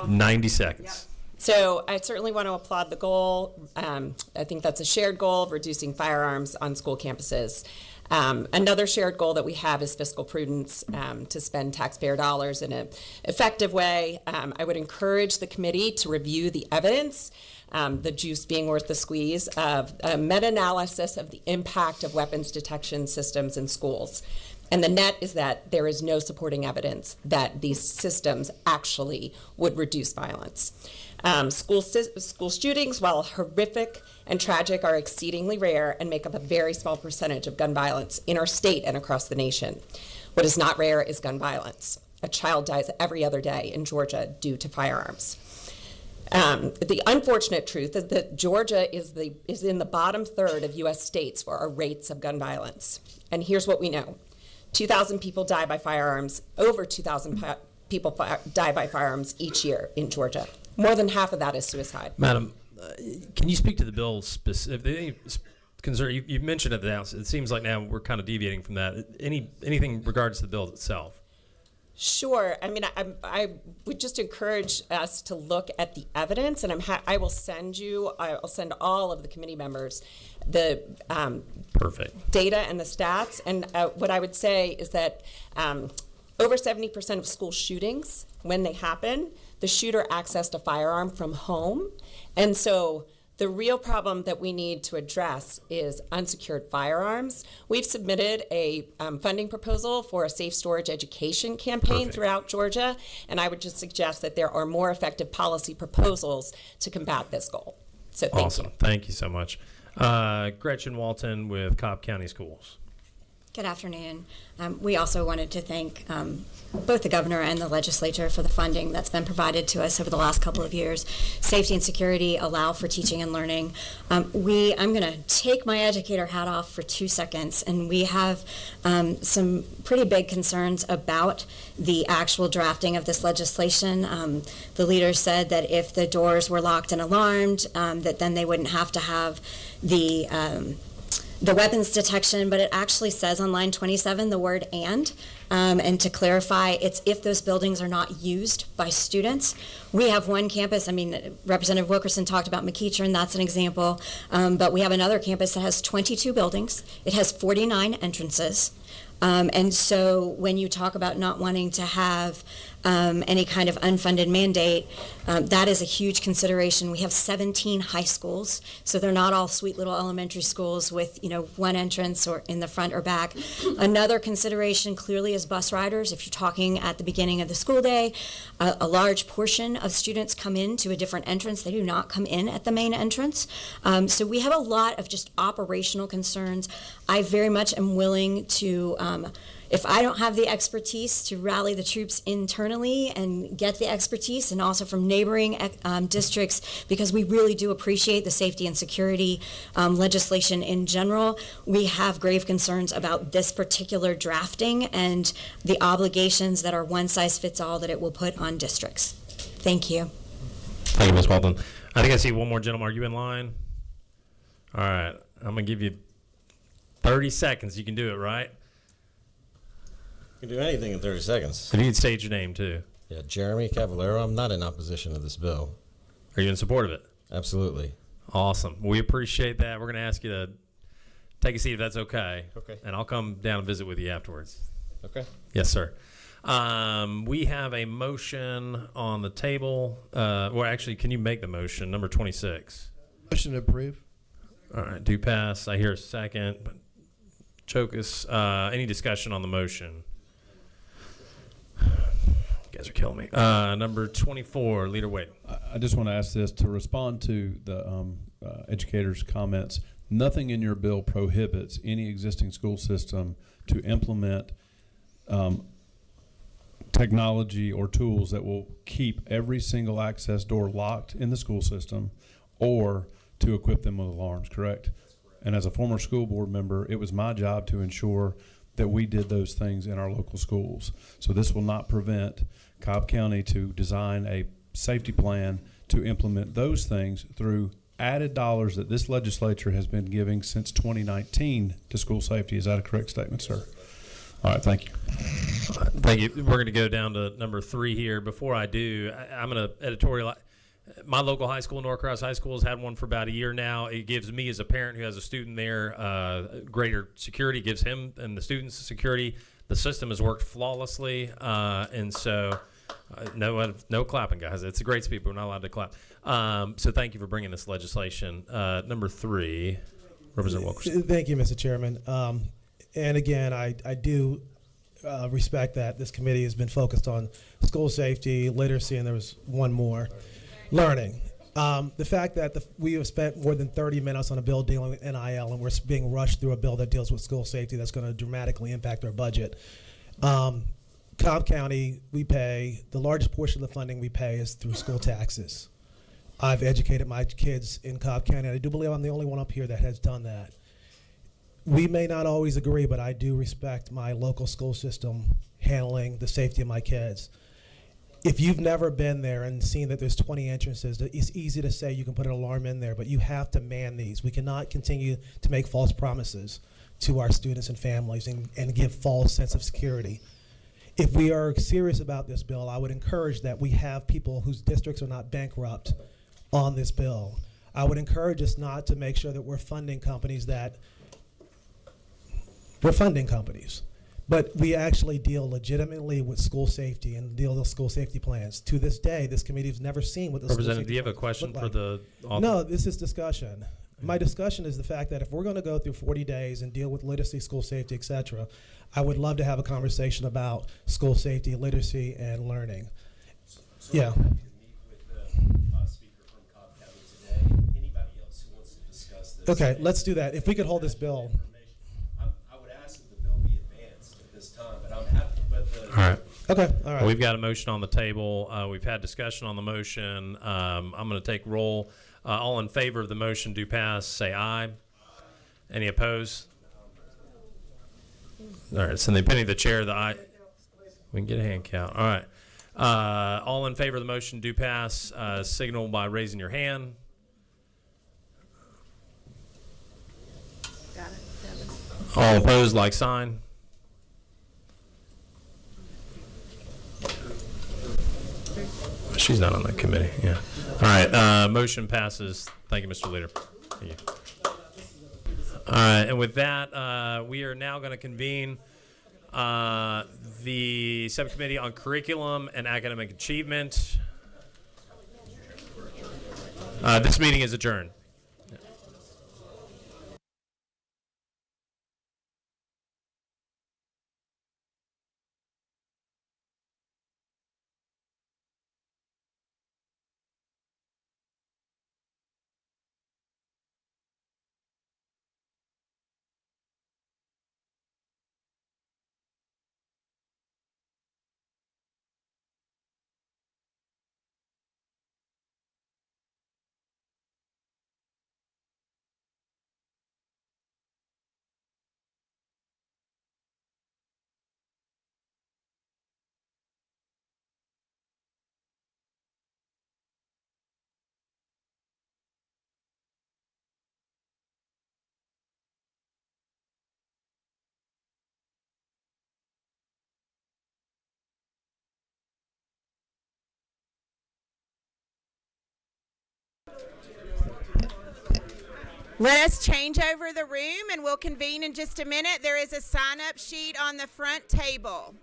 90 seconds. Yep. So I certainly want to applaud the goal. I think that's a shared goal of reducing firearms on school campuses. Another shared goal that we have is fiscal prudence, to spend taxpayer dollars in an effective way. I would encourage the committee to review the evidence, the juice being worth the squeeze, of a meta-analysis of the impact of weapons detection systems in schools. And the net is that there is no supporting evidence that these systems actually would reduce violence. School shootings, while horrific and tragic, are exceedingly rare and make up a very small percentage of gun violence in our state and across the nation. What is not rare is gun violence. a child dies every other day in Georgia due to firearms. The unfortunate truth is that Georgia is in the bottom third of U.S. states for our rates of gun violence. And here's what we know. 2,000 people die by firearms, over 2,000 people die by firearms each year in Georgia. More than half of that is suicide. Madam, can you speak to the bill specifically? Concern you mentioned at the outset. It seems like now we're kind of deviating from that. Anything regards to the bill itself? Sure. I mean, I would just encourage us to look at the evidence, and I'll send all of the committee members the perfect data and the stats. And what I would say is that over 70% of school shootings, when they happen, the shooter accessed a firearm from home, and so the real problem that we need to address is unsecured firearms. We've submitted a funding proposal for a safe storage education campaign throughout Georgia, and I would just suggest that there are more effective policy proposals to combat this goal. So thank awesome. you. Thank you so much. Gretchen Walton with Cobb County Schools. Good afternoon. We also wanted to thank both the governor and the legislature for the funding that's been provided to us over the last couple of years. Safety and security allow for teaching and learning. I'm going to take my educator hat off for 2 seconds, and we have some pretty big concerns about the actual drafting of this legislation. The leader said that if the doors were locked and alarmed, that then they wouldn't have to have the weapons detection, but it actually says on line 27 the word and to clarify, it's if those buildings are not used by students. We have one campus, I mean, Representative Wilkerson talked about McEachern, that's an example, but we have another campus that has 22 buildings. It has 49 entrances. And so when you talk about not wanting to have any kind of unfunded mandate, that is a huge consideration. We have 17 high schools, so they're not all sweet little elementary schools with, one entrance or in the front or back. Another consideration clearly is bus riders. If you're talking at the beginning of the school day, a large portion of students come in to a different entrance. They do not come in at the main entrance. So we have a lot of just operational concerns. I very much am willing to, if I don't have the expertise to rally the troops internally and get the expertise, and also from neighboring districts, because we really do appreciate the safety and security legislation in general, we have grave concerns about this particular drafting and the obligations that are one size fits all that it will put on districts. Thank you. Thank you, Ms. Walton. I think I see one more gentleman. Are you in line? All right. I'm going to give you 30 seconds. You can do it, right? You can do anything in 30 seconds. If you can state your name, too. Yeah, Jeremy Cavallero. I'm not in opposition to this bill. Are you in support of it? Absolutely. Awesome. We appreciate that. We're going to ask you to take a seat if that's okay. Okay. And I'll come down and visit with you afterwards. Okay. Yes, sir. We have a motion on the table. Well, actually, can you make the motion? Number 26. Motion to approve. All right. Do pass. I hear a second. But Chokus, any discussion on the motion? You guys are killing me. Number 24, Leader Wade. I just want to ask this to respond to the educators' comments. Nothing in your bill prohibits any existing school system to implement technology or tools that will keep every single access door locked in the school system, or to equip them with alarms, correct? And as a former school board member, it was my job to ensure that we did those things in our local schools. So this will not prevent Cobb County to design a safety plan to implement those things through added dollars that this legislature has been giving since 2019 to school safety. Is that a correct statement, sir? All right, thank you. Thank you. We're going to go down to number 3 here. Before I do, I'm going to editorialize. My local high school, Norcross High School, has had one for about a year now. It gives me, as a parent who has a student there, greater security, gives him and the students security. The system has worked flawlessly, and so no clapping, guys. It's a great speed, but we're not allowed to clap. So thank you for bringing this legislation. Number 3, Representative Wilkerson. Thank you, Mr. Chairman. And again, I do respect that this committee has been focused on school safety, literacy, and there was one more. Learning. The fact that we have spent more than 30 minutes on a bill dealing with NIL, and we're being rushed through a bill that deals with school safety that's going to dramatically impact our budget. Cobb County, we pay, the largest portion of the funding we pay is through school taxes. I've educated my kids in Cobb County, and I do believe I'm the only one up here that has done that. We may not always agree, but I do respect my local school system handling the safety of my kids. If you've never been there and seen that there's 20 entrances, it's easy to say you can put an alarm in there, but you have to man these. We cannot continue to make false promises to our students and families and give false sense of security. If we are serious about this bill, I would encourage that we have people whose districts are not bankrupt on this bill. I would encourage us not to make sure that we're funding companies, but we actually deal legitimately with school safety and deal with school safety plans. To this day, this committee has never seen what the school Representative, safety do you have a plans question look for like. the author? No, this is discussion. My discussion is the fact that if we're going to go through 40 days and deal with literacy, school safety, et cetera, I would love to have a conversation about school safety, literacy, and learning. Yeah. Okay, let's do that. If we could hold this bill. I would ask that the bill be advanced at this time, but I'm happy to put the. All right. Okay, all right. Well, we've got a motion on the table. We've had discussion on the motion. I'm going to take roll. All in favor of the motion do pass, say aye. Any opposed? All right, so in the opinion of the chair, the aye. We can get a hand count. All right. All in favor of the motion do pass, signal by raising your hand. Got it. All opposed, like sign. She's not on that committee, yeah. All right, motion passes. Thank you, Mr. Leader. Thank you. All right, and with that, we are now going to convene the Subcommittee on Curriculum and Academic Achievement. This meeting is adjourned. Let us change over the room and we'll convene in just a minute. There is a sign-up sheet on the front table.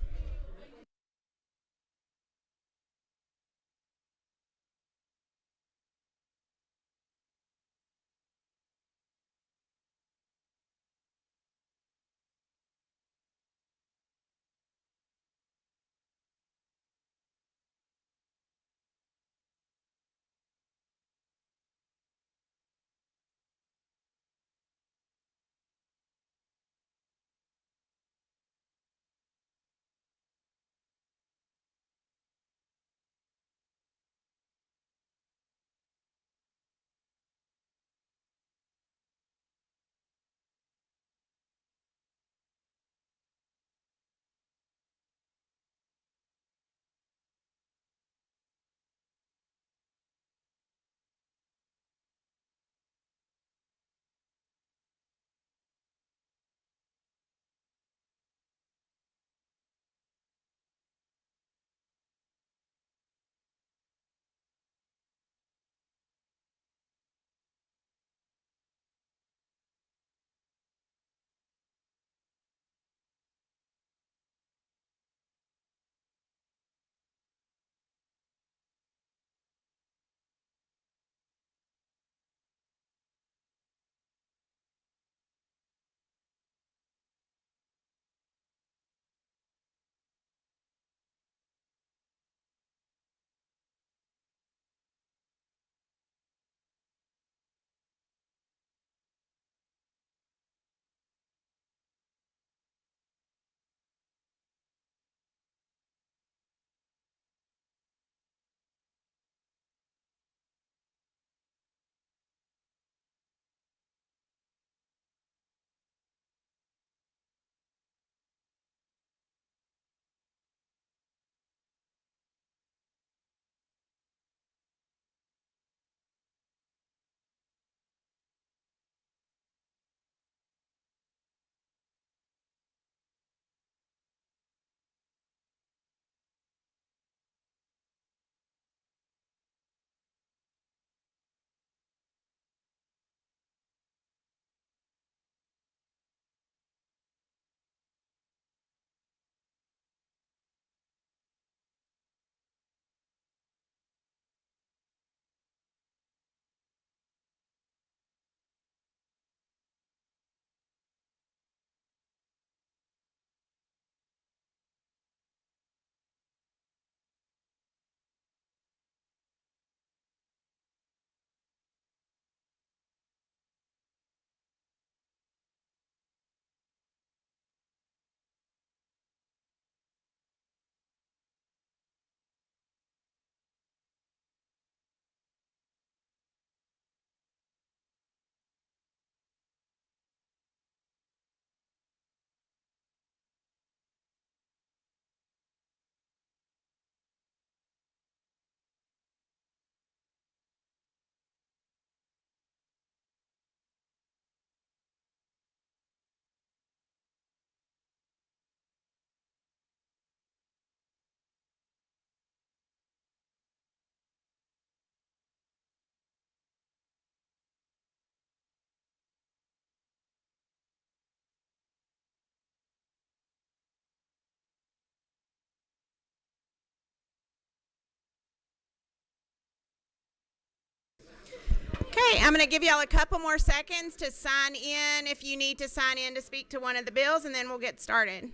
Okay, I'm going to give y'all a couple more seconds to sign in if you need to sign in to speak to one of the bills, and then we'll get started.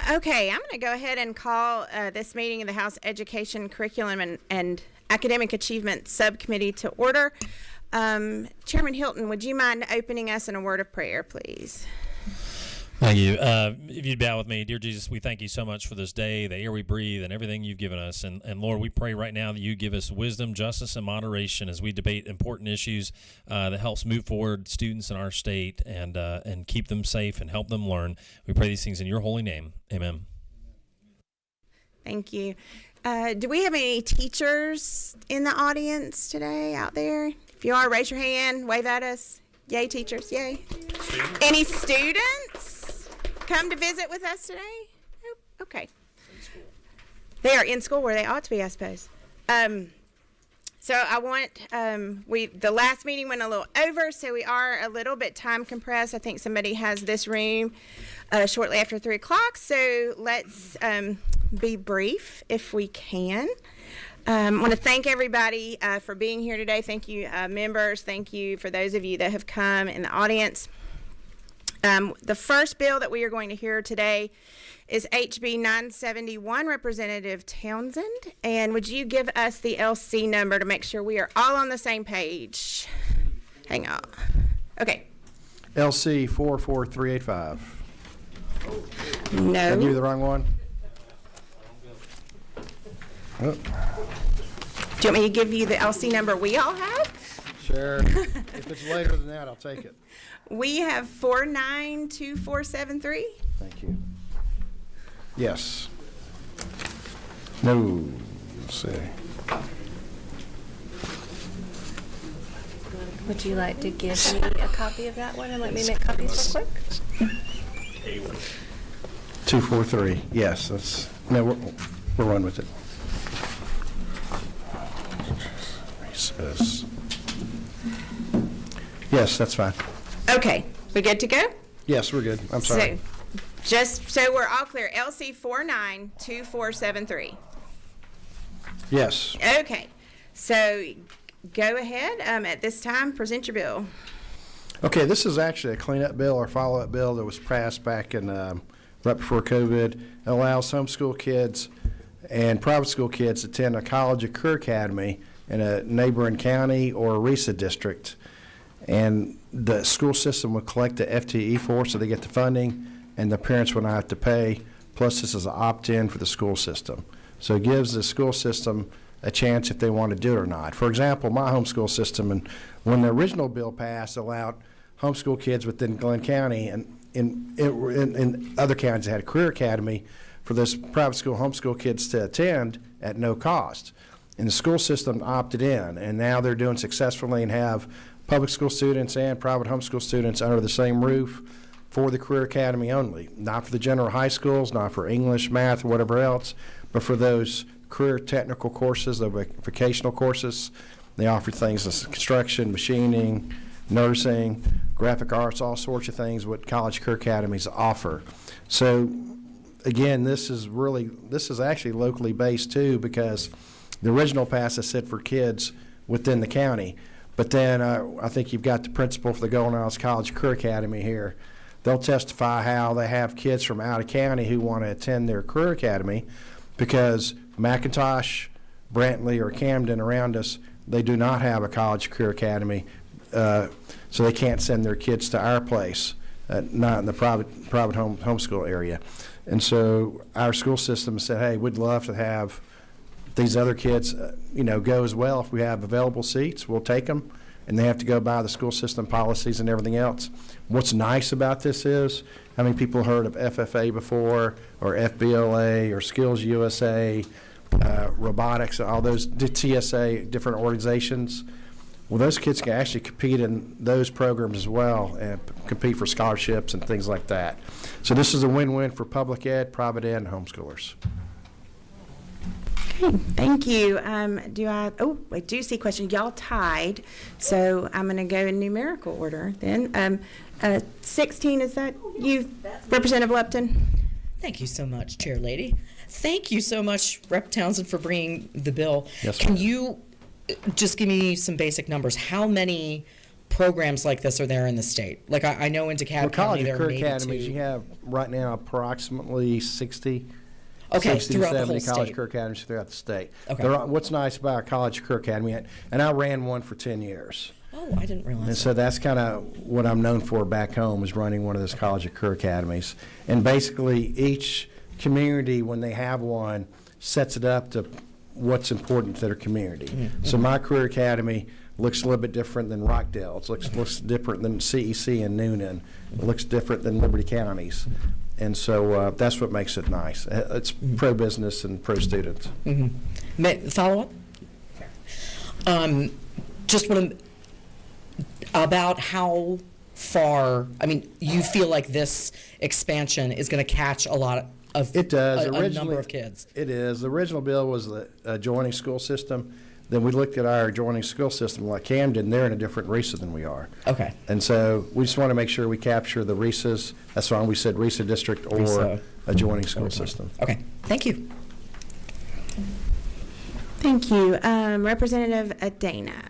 Okay, I'm going to go ahead and call this meeting of the House Education, Curriculum, and Academic Achievement Subcommittee to order. Chairman Hilton, would you mind opening us in a word of prayer, please? Thank you. If you'd bow with me, dear Jesus, we thank you so much for this day, the air we breathe, and everything you've given us. And Lord, we pray right now that you give us wisdom, justice, and moderation as we debate important issues that helps move forward students in our state and keep them safe and help them learn. We pray these things in your holy name. Amen. Thank you. Do we have any teachers in the audience today out there? If you are, raise your hand, wave at us. Yay, teachers, yay. Any students come to visit with us today? Nope. Okay. They are in school where they ought to be, I suppose. So I want, the last meeting went a little over, so we are a little bit time compressed. I think somebody has this room shortly after 3 o'clock, so let's be brief if we can. I want to thank everybody for being here today. Thank you, members. Thank you for those of you that have come in the audience. The first bill that we are going to hear today is HB 971, Representative Townsend. And would you give us the LC number to make sure we are all on the same page? Hang on. Okay. LC 44385. No. Did I give you the wrong one? Oh. Do you want me to give you the LC number we all have? Sure. If it's later than that, I'll take it. We have 492473. Thank you. Yes. No. Let's see. Would you like to give me a copy of that one and let me make copies real quick? 243. Yes, we'll run with it. Recess. Yes, that's fine. Okay, we good to go? Yes, we're good. I'm sorry. So, just so we're all clear, LC 492473. Yes. Okay, so go ahead. At this time, present your bill. Okay, this is actually a cleanup bill or follow-up bill that was passed back in right before COVID. It allows homeschool kids and private school kids to attend a college or career academy in a neighboring county or a RESA district. And the school system would collect the FTE for, so they get the funding, and the parents would not have to pay. Plus, this is an opt-in for the school system. So it gives the school system a chance if they want to do it or not. For example, my homeschool system, and when the original bill passed, allowed homeschool kids within Glenn County and in other counties that had a career academy for those private school homeschool kids to attend at no cost. And the school system opted in, and now they're doing successfully and have public school students and private homeschool students under the same roof for the career academy only, not for the general high schools, not for English, math, or whatever else, but for those career technical courses, the vocational courses. They offer things as construction, machining, nursing, graphic arts, all sorts of things what college career academies offer. So again, this is actually locally based too, because the original pass said for kids within the county. But then I think you've got the principal for the Golden Isles College Career Academy here. They'll testify how they have kids from out of county who want to attend their career academy because McIntosh, Brantley, or Camden around us, they do not have a college career academy, so they can't send their kids to our place, not in the private homeschool area. And so our school system said, hey, we'd love to have these other kids, go as well. If we have available seats, we'll take them, and they have to go by the school system policies and everything else. What's nice about this is, how many people heard of FFA before, or FBLA, or Skills USA, robotics, all those TSA, different organizations? Well, those kids can actually compete in those programs as well and compete for scholarships and things like that. So this is a win-win for public ed, private ed, and homeschoolers. Okay, thank you. I do see question. Y'all tied, so I'm going to go in numerical order then. 16, is that you, Representative Lupton? Thank you so much, Chair Lady. Thank you so much, Rep. Townsend, for bringing the bill. Yes, Can ma'am. you just give me some basic numbers? How many programs like this are there in the state? Like I know in DeKalb For college County there are career maybe academies, 2. you have right now approximately 60. Okay, 60 to throughout the 70 whole college state. career academies throughout the state. Okay. What's nice about our college career academy, and I ran one for 10 years. Oh, I didn't realize And that. so that's kind of what I'm known for back home, is running one of those college career academies. And basically each community, when they have one, sets it up to what's important to their community. Mm-hmm. So my career academy looks a little bit different than Rockdale. It looks different than CEC and Noonan. It looks different than Liberty Counties. And so that's what makes it nice. It's pro-business and pro-students. Mm-hmm. Follow up? Just want to, about how far, you feel like this expansion is going to catch a lot of, It does. a number of kids. It is. The original bill was the adjoining school system. Then we looked at our adjoining school system like Camden. They're in a different RESA than we are. Okay. And so we just want to make sure we capture the RESAs. That's why we said RESA district or RESA. adjoining school system. Okay, thank you. Thank you. Representative Adana.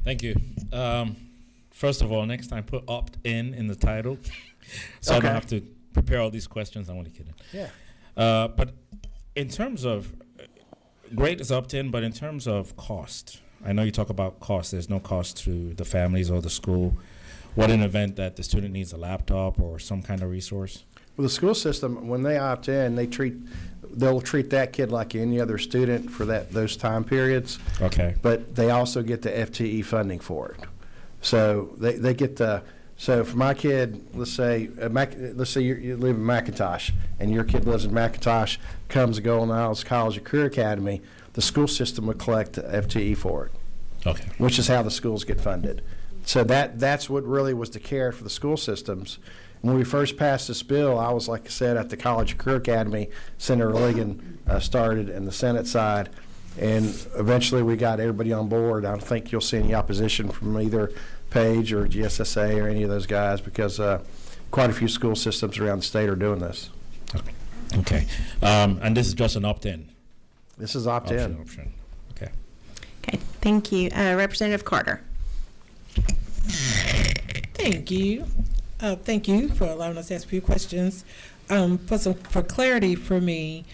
Thank you. First of all, next time put opt-in the title, so I don't have to prepare all these questions. I'm only kidding. Yeah. But in terms of, great is opt-in, but in terms of cost, I know you talk about cost. There's no cost to the families or the school. What in event that the student needs a laptop or some kind of resource? Well, the school system, when they opt in, they'll treat that kid like any other student for those time periods. Okay. But they also get the FTE funding for it. So they get the. So for my kid, let's say you live in McIntosh, and your kid lives in McIntosh, comes to Golden Isles College or Career Academy, the school system would collect the FTE for it. Okay. Which is how the schools get funded. So that's what really was the carrot for the school systems. When we first passed this bill, I was, like I said, at the College Career Academy. Senator Ligon started in the Senate side, and eventually we got everybody on board. I don't think you'll see any opposition from either Page or GSSA or any of those guys, because quite a few school systems around the state are doing this. Okay. And this is just an opt-in? This is opt-in. Option. Okay. Okay, thank you. Representative Carter. Thank you. Thank you for allowing us to ask a few questions. For clarity for me,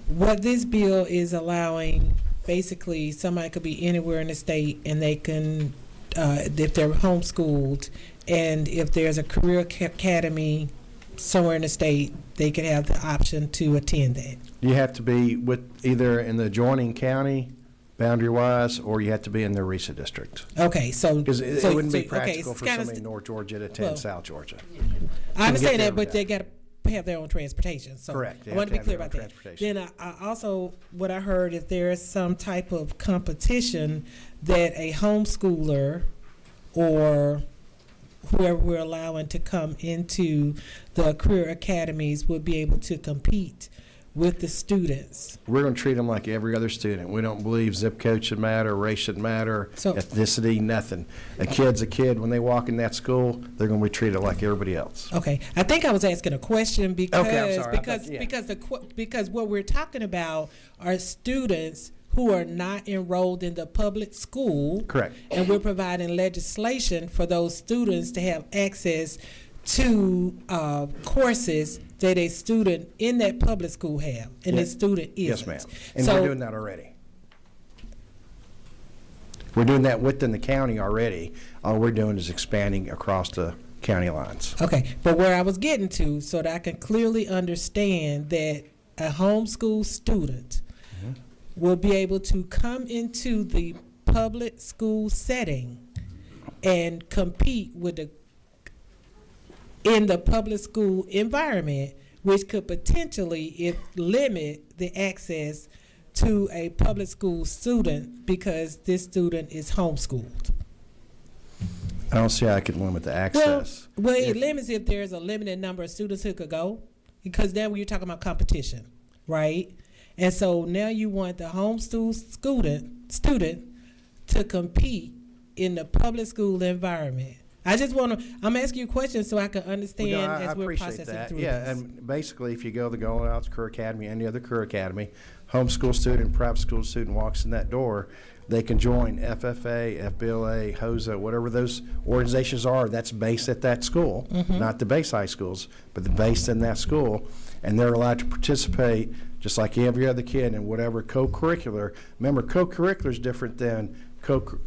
what this bill is allowing, basically, somebody could be anywhere in the state and they can, if they're homeschooled, and if there's a career academy somewhere in the state, they could have the option to attend that. You have to be with either in the adjoining county, boundary-wise, or you have to be in the RESA district. Okay, so Because it wouldn't be practical it's for kinda somebody in North Georgia to attend well, South Georgia. I understand there that, but they got to have their own transportation. So Correct. They I want have to be to clear have about their that. own transportation. Then I also, what I heard, if there is some type of competition that a homeschooler or whoever we're allowing to come into the career academies would be able to compete with the students. We're going to treat them like every other student. We don't believe zip code should matter, race should matter, ethnicity, nothing. A kid's a kid. When they walk in that school, they're going to be treated like everybody else. Okay, I think I was asking a question because Okay, I'm sorry. because what we're talking about are students who are not enrolled in the public school. Correct. And we're providing legislation for those students to have access to courses that a student in that public school have, and the student isn't. Yes, ma'am. And So- we're doing that already. We're doing that within the county already. All we're doing is expanding across the county lines. Okay, but where I was getting to, so that I can clearly understand that a homeschool student will be able to come into the public school setting and compete with in the public school environment, which could potentially limit the access to a public school student because this student is homeschooled. I don't see how I could limit the access. Well, it limits if there's a limited number of students who could go, because then you're talking about competition, right? And so now you want the homeschool student to compete in the public school environment. I just want to, I'm asking you questions so I can understand Well, no, as I we're appreciate processing that. through Yeah, this. and basically, if you go to the Golden Isles Career Academy, any other career academy, homeschool student, private school student walks in that door, they can join FFA, FBLA, HOSA, whatever those organizations are. That's based at that school, not the base high schools, but the based in that school, and they're allowed to participate just like every other kid in whatever co-curricular. Remember, co-curricular is different than for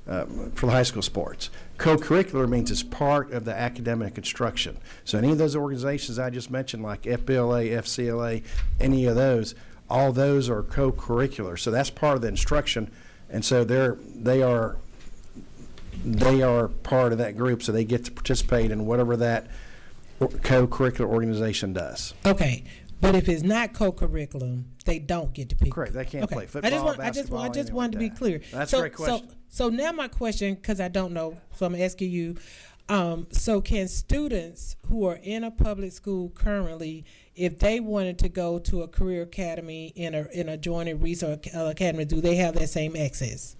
the high school sports. Co-curricular means it's part of the academic instruction. So any of those organizations I just mentioned, like FBLA, FCLA, any of those, all those are co-curricular. So that's part of the instruction, and so they are part of that group. So they get to participate in whatever that co-curricular organization does. Okay, but if it's not co-curriculum, they don't get to pick. Correct. They can't play football, I just basketball, wanted to be clear. That's a great question. So now my question, because I don't know, so I'm asking you. So can students who are in a public school currently, if they wanted to go to a career academy in a joint research academy, do they have that same access?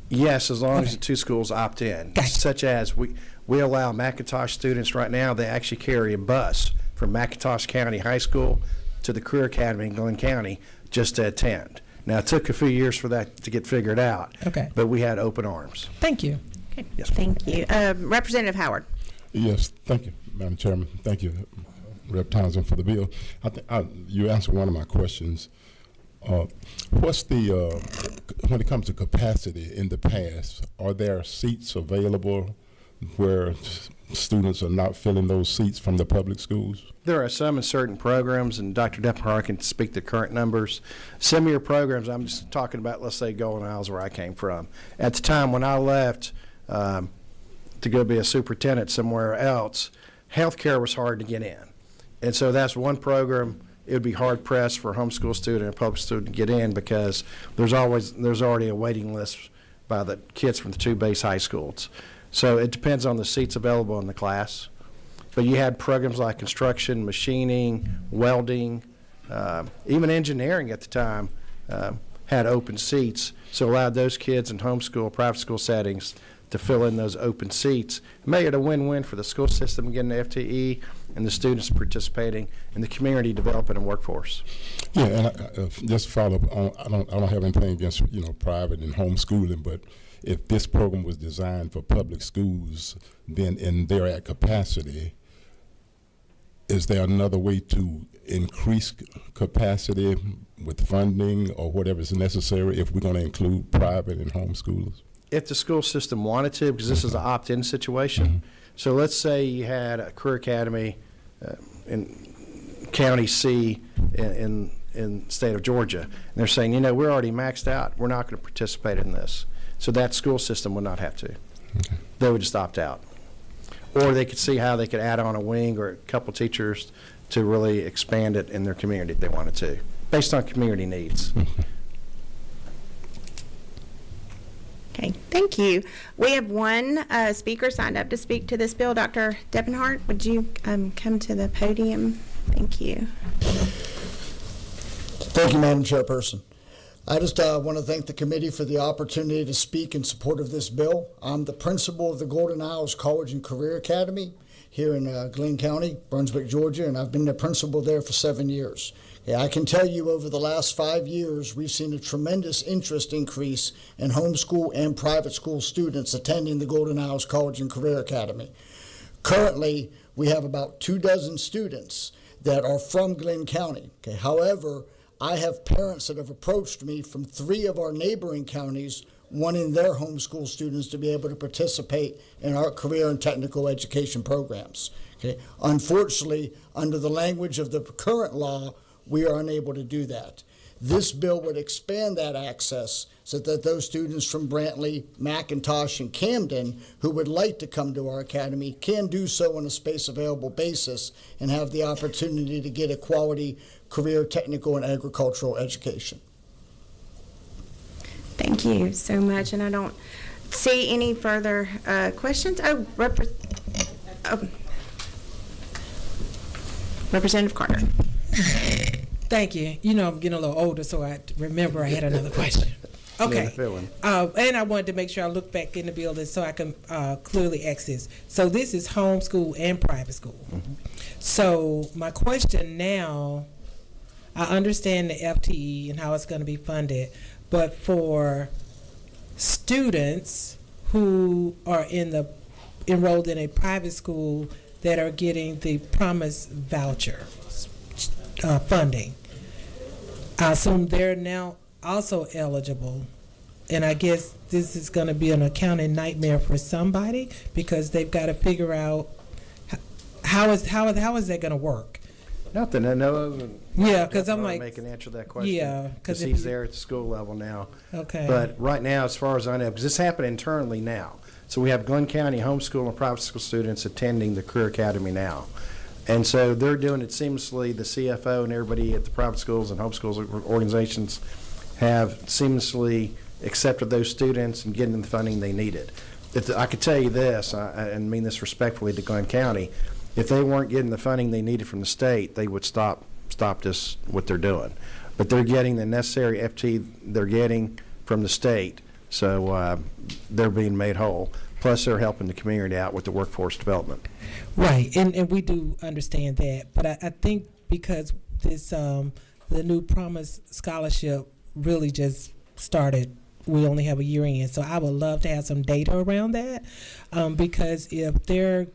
Yes, as long as the two schools opt in. Such as we allow McIntosh students right now, they actually carry a bus from McIntosh County High School to the Career Academy in Glenn County just to attend. Now, it took a few years for that to get figured out. Okay. But we had open arms. Thank you. Okay. Yes. Thank you. Representative Howard. Yes, thank you, Madam Chairman. Thank you, Rep. Townsend, for the bill. I think you answered one of my questions. What's the, when it comes to capacity in the past, are there seats available where students are not filling those seats from the public schools? There are some in certain programs, and Dr. Deppenhart can speak to current numbers. Some of your programs, I'm just talking about, let's say, Golden Isles, where I came from. At the time when I left to go be a superintendent somewhere else, healthcare was hard to get in. And so that's one program. It would be hard pressed for a homeschool student and a public student to get in because there's already a waiting list by the kids from the two base high schools. So it depends on the seats available in the class. But you had programs like construction, machining, welding, even engineering at the time had open seats. So allowed those kids in homeschool, private school settings to fill in those open seats. It made it a win-win for the school system getting the FTE and the students participating and the community developing a workforce. Yeah, and just follow up on, I don't have anything against private and homeschooling, but if this program was designed for public schools, then they're at capacity, is there another way to increase capacity with funding or whatever is necessary if we're going to include private and homeschoolers? If the school system wanted to, because this is an opt-in situation. So let's say you had a career academy in County C in the state of Georgia, and they're saying, we're already maxed out. We're not going to participate in this. So that school system would not have to. Okay. They would just opt out. Or they could see how they could add on a wing or a couple teachers to really expand it in their community if they wanted to, based on community needs. Okay, thank you. We have one speaker signed up to speak to this bill. Dr. Deppenhart, would you come to the podium? Thank you. Thank you, Madam Chairperson. I just want to thank the committee for the opportunity to speak in support of this bill. I'm the principal of the Golden Isles College and Career Academy here in Glenn County, Brunswick, Georgia, and I've been the principal there for 7 years. I can tell you over the last 5 years, we've seen a tremendous interest increase in homeschool and private school students attending the Golden Isles College and Career Academy. Currently, we have about 24 students that are from Glenn County. However, I have parents that have approached me from 3 of our neighboring counties wanting their homeschool students to be able to participate in our career and technical education programs. Unfortunately, under the language of the current law, we are unable to do that. This bill would expand that access so that those students from Brantley, McIntosh, and Camden who would like to come to our academy can do so on a space available basis and have the opportunity to get a quality career, technical, and agricultural education. Thank you so much, and I don't see any further questions. Representative Carter. Thank you. You know, I'm getting a little older, so I remember I had another question. Okay. And I wanted to make sure I look back in the building so I can clearly access. So this is homeschool and private school. Mm-hmm. So my question now, I understand the FTE and how it's going to be funded, but for students who are enrolled in a private school that are getting the Promise voucher funding, I assume they're now also eligible, and I guess this is going to be an accounting nightmare for somebody because they've got to figure out how is that going to work. Nothing I know of. Yeah, because I'm like, they can answer that question. Yeah, because he's there at the school level now. Okay. But right now, as far as I know, because this happened internally now, so we have Glenn County homeschool and private school students attending the Career Academy now. And so they're doing it seamlessly. The CFO and everybody at the private schools and homeschools organizations have seamlessly accepted those students and getting them the funding they needed. I could tell you this, and mean this respectfully to Glenn County, if they weren't getting the funding they needed from the state, they would stop this, what they're doing. But they're getting the necessary FT they're getting from the state, so they're being made whole. Plus, they're helping the community out with the workforce development. Right, and we do understand that, but I think because this the new Promise scholarship really just started, we only have a year in, so I would love to have some data around that, because if the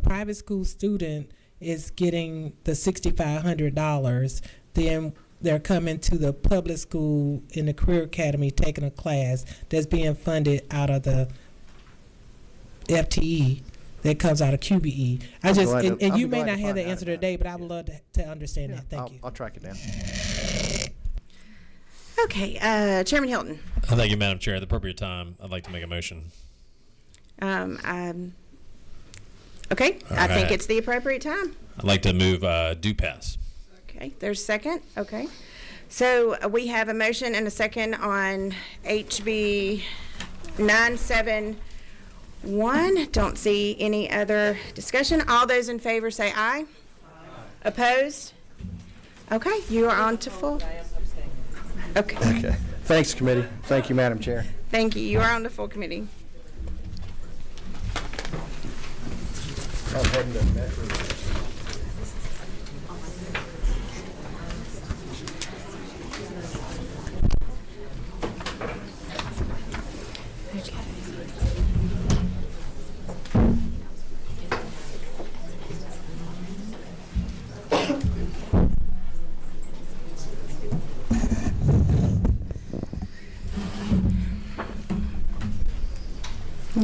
private school student is getting the $6,500, then they're coming to the public school in the Career Academy taking a class that's being funded out of the FTE that comes out of QBE. And you may not have the answer today, but I would love to understand that. Thank you. I'll track it down. Okay, Chairman Hilton. Thank you, Madam Chair. At the appropriate time, I'd like to make a motion. Okay, All I think right. it's the appropriate time. I'd like to move do pass. Okay, there's a second. Okay. So we have a motion and a second on HB 971. Don't see any other discussion. All those in favor say aye. Opposed? Okay, you are on to full. Okay. Thanks, committee. Thank you, Madam Chair. Thank you. You are on the full committee.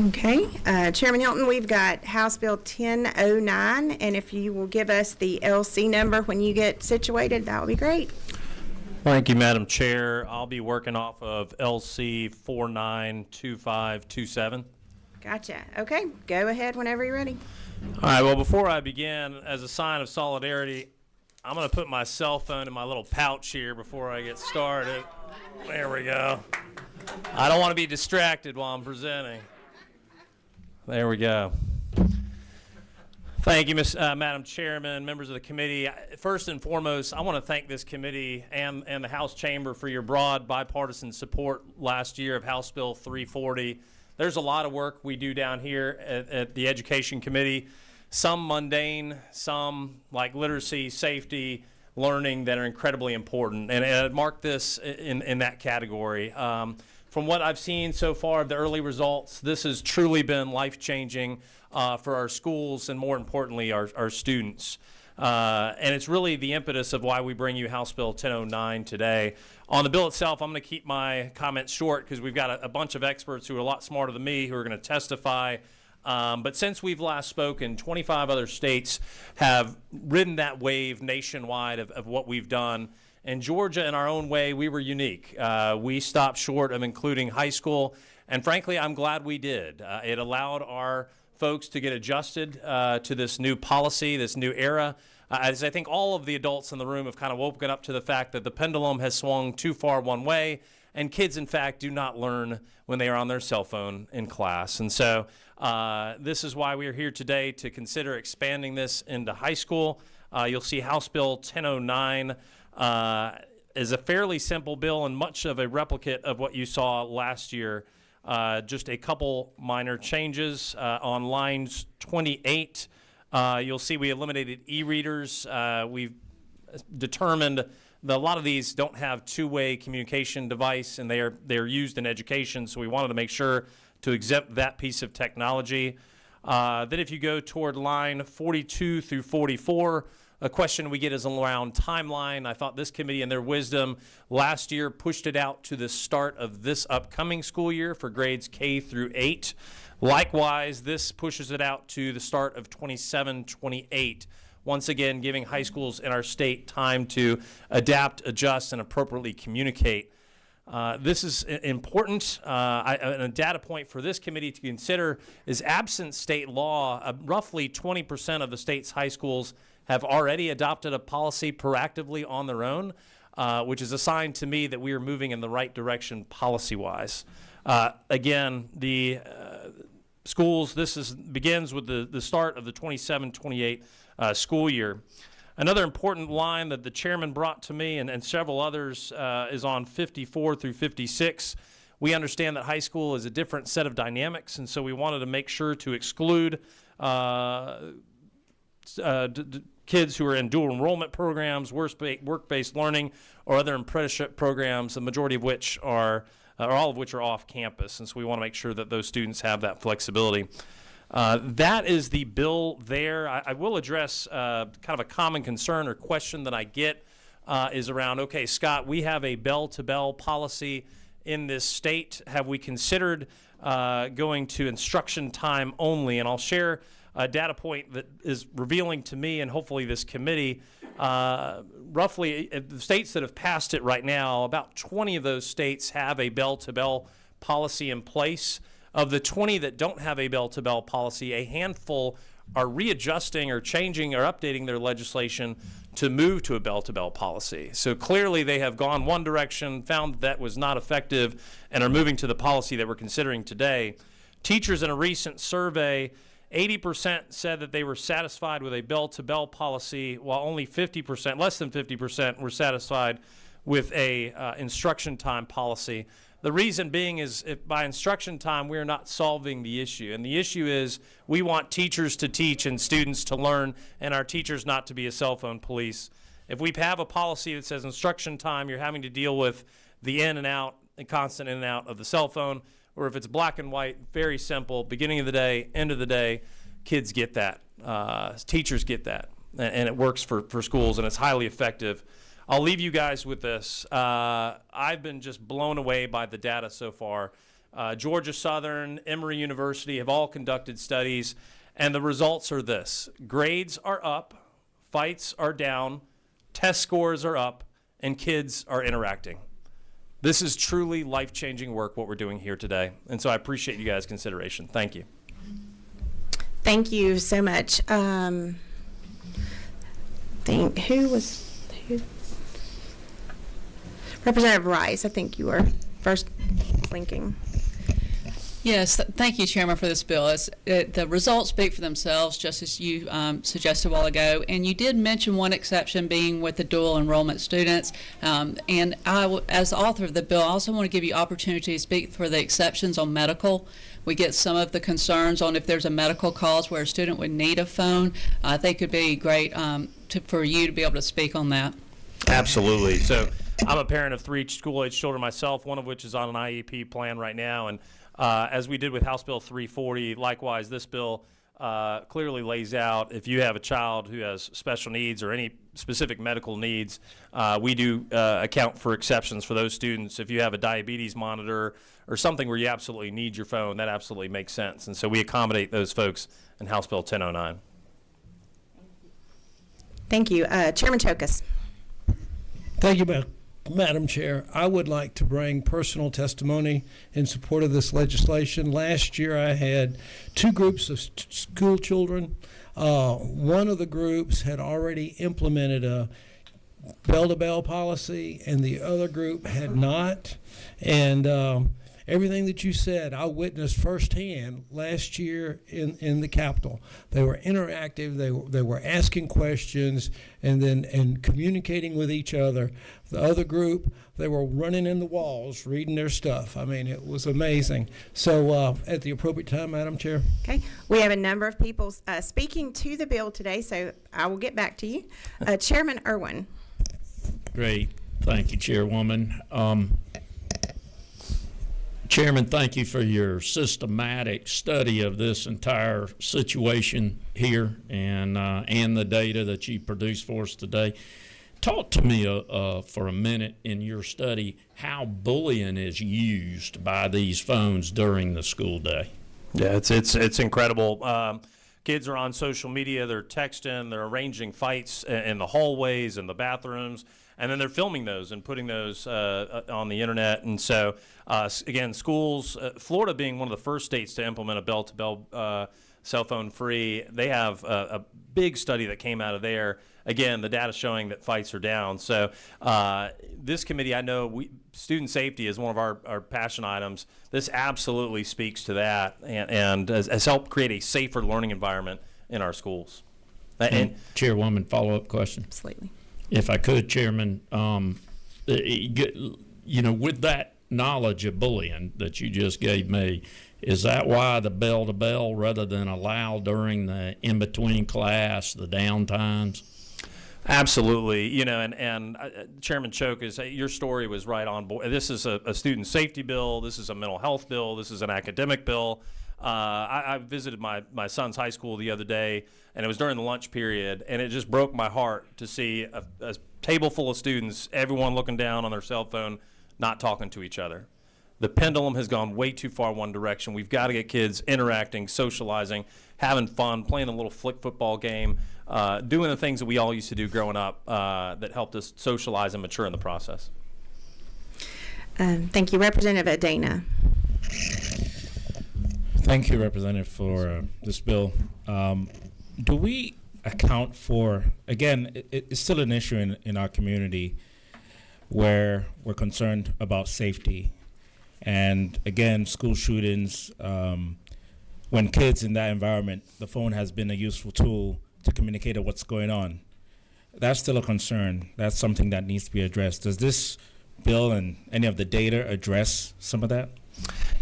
Okay, Chairman Hilton, we've got House Bill 1009, and if you will give us the LC number when you get situated, that would be great. Thank you, Madam Chair. I'll be working off of LC 492527. Gotcha. Okay, go ahead whenever you're ready. All right, well, before I begin, as a sign of solidarity, I'm going to put my cell phone in my little pouch here before I get started. There we go. I don't want to be distracted while I'm presenting. There we go. Thank Thank you, Madam Chairman, members of the committee. First and foremost, I want to thank this committee and the House Chamber for your broad bipartisan support last year of House Bill 340. There's a lot of work we do down here at the Education Committee, some mundane, some like literacy, safety, learning that are incredibly important. And I'd mark this in that category. From what I've seen so far of the early results, this has truly been life-changing for our schools and, more importantly, our students. And it's really the impetus of why we bring you House Bill 1009 today. On the bill itself, I'm going to keep my comments short because we've got a bunch of experts who are a lot smarter than me who are going to testify. But since we've last spoken, 25 other states have ridden that wave nationwide of what we've done. In Georgia, in our own way, we were unique. We stopped short of including high school, and frankly, I'm glad we did. It allowed our folks to get adjusted to this new policy, this new era, as I think all of the adults in the room have kind of woken up to the fact that the pendulum has swung too far one way, and kids, in fact, do not learn when they are on their cell phone in class. And so this is why we are here today to consider expanding this into high school. You'll see House Bill 1009 is a fairly simple bill and much of a replicate of what you saw last year. Just a couple minor changes. On lines 28, you'll see we eliminated e-readers. We've determined that a lot of these don't have two-way communication device, and they're used in education, so we wanted to make sure to exempt that piece of technology. Then if you go toward line 42 through 44, a question we get is around timeline. I thought this committee, in their wisdom, last year pushed it out to the start of this upcoming school year for grades K through 8. Likewise, this pushes it out to the start of 27-28. Once again, giving high schools in our state time to adapt, adjust, and appropriately communicate. This is important. A data point for this committee to consider is absent state law, roughly 20% of the state's high schools have already adopted a policy proactively on their own, which is a sign to me that we are moving in the right direction policy-wise. Again, the schools, begins with the start of the 27-28 school year. Another important line that the chairman brought to me and several others is on 54 through 56. We understand that high school is a different set of dynamics, and so we wanted to make sure to exclude kids who are in dual enrollment programs, work-based learning, or other apprenticeship programs, the majority of which are, or all of which are off campus. And so we want to make sure that those students have that flexibility. That is the bill there. I will address kind of a common concern or question that I get is around, okay, Scott, we have a bell-to-bell policy in this state. Have we considered going to instruction time only? And I'll share a data point that is revealing to me and hopefully this committee. Roughly, the states that have passed it right now, about 20 of those states have a bell-to-bell policy in place. Of the 20 that don't have a bell-to-bell policy, a handful are readjusting or changing or updating their legislation to move to a bell-to-bell policy. So clearly they have gone one direction, found that was not effective, and are moving to the policy that we're considering today. Teachers in a recent survey, 80% said that they were satisfied with a bell-to-bell policy, while only 50%, less than 50%, were satisfied with a instruction time policy. The reason being is if by instruction time, we're not solving the issue. And the issue is we want teachers to teach and students to learn, and our teachers not to be a cell phone police. If we have a policy that says instruction time, you're having to deal with the in and out and constant in and out of the cell phone, or if it's black and white, very simple, beginning of the day, end of the day, kids get that. Teachers get that. And it works for schools, and it's highly effective. I'll leave you guys with this. I've been just blown away by the data so far. Georgia Southern, Emory University have all conducted studies, and the results are this. Grades are up, fights are down, test scores are up, and kids are interacting. This is truly life-changing work, what we're doing here today. And so I appreciate you guys' consideration. Thank you. Thank you so much. Representative Rice, I think you were first blinking. Yes, thank you, Chairman, for this bill. The results speak for themselves, just as you suggested a while ago. And you did mention one exception being with the dual enrollment students. And as the author of the bill, I also want to give you opportunity to speak for the exceptions on medical. We get some of the concerns on if there's a medical cause where a student would need a phone. I think it would be great for you to be able to speak on that. Absolutely. So I'm a parent of 3 school-age children myself, one of which is on an IEP plan right now. And as we did with House Bill 340, likewise, this bill clearly lays out if you have a child who has special needs or any specific medical needs, we do account for exceptions for those students. If you have a diabetes monitor or something where you absolutely need your phone, that absolutely makes sense. And so we accommodate those folks in House Bill 1009. Thank you. Chairman Chokas. Thank you, Madam Chair. I would like to bring personal testimony in support of this legislation. Last year I had 2 groups of school children. One of the groups had already implemented a bell-to-bell policy, and the other group had not. And everything that you said, I witnessed firsthand last year in the Capitol. They were interactive. They were asking questions and communicating with each other. The other group, they were running in the walls, reading their stuff. I mean, it was amazing. So at the appropriate time, Madam Chair. Okay. We have a number of people speaking to the bill today, so I will get back to you. Chairman Irwin. Great. Thank you, Chairwoman. Chairman, thank you for your systematic study of this entire situation here and the data that you produced for us today. Talk to me for a minute in your study how bullying is used by these phones during the school day. Yeah, it's incredible. Kids are on social media, they're texting, they're arranging fights in the hallways and the bathrooms, and then they're filming those and putting those on the internet. And so, again, schools, Florida being one of the first states to implement a bell-to-bell cell phone free, they have a big study that came out of there. Again, the data showing that fights are down. So this committee, I know student safety is one of our passion items. This absolutely speaks to that and has helped create a safer learning environment in our schools. And Chairwoman, follow-up question. Absolutely. If I could, Chairman, with that knowledge of bullying that you just gave me, is that why the bell-to-bell rather than allow during the in-between class, the down times? Absolutely. And Chairman Choke, your story was right on board. This is a student safety bill. This is a mental health bill. This is an academic bill. I visited my son's high school the other day, and it was during the lunch period, and it just broke my heart to see a table full of students, everyone looking down on their cell phone, not talking to each other. The pendulum has gone way too far one direction. We've got to get kids interacting, socializing, having fun, playing a little flick football game, doing the things that we all used to do growing up that helped us socialize and mature in the process. Thank you. Representative Adana. Thank you, Representative, for this bill. Do we account for, again, it's still an issue in our community where we're concerned about safety. And again, school shootings, when kids in that environment, the phone has been a useful tool to communicate what's going on. That's still a concern. That's something that needs to be addressed. Does this bill and any of the data address some of that?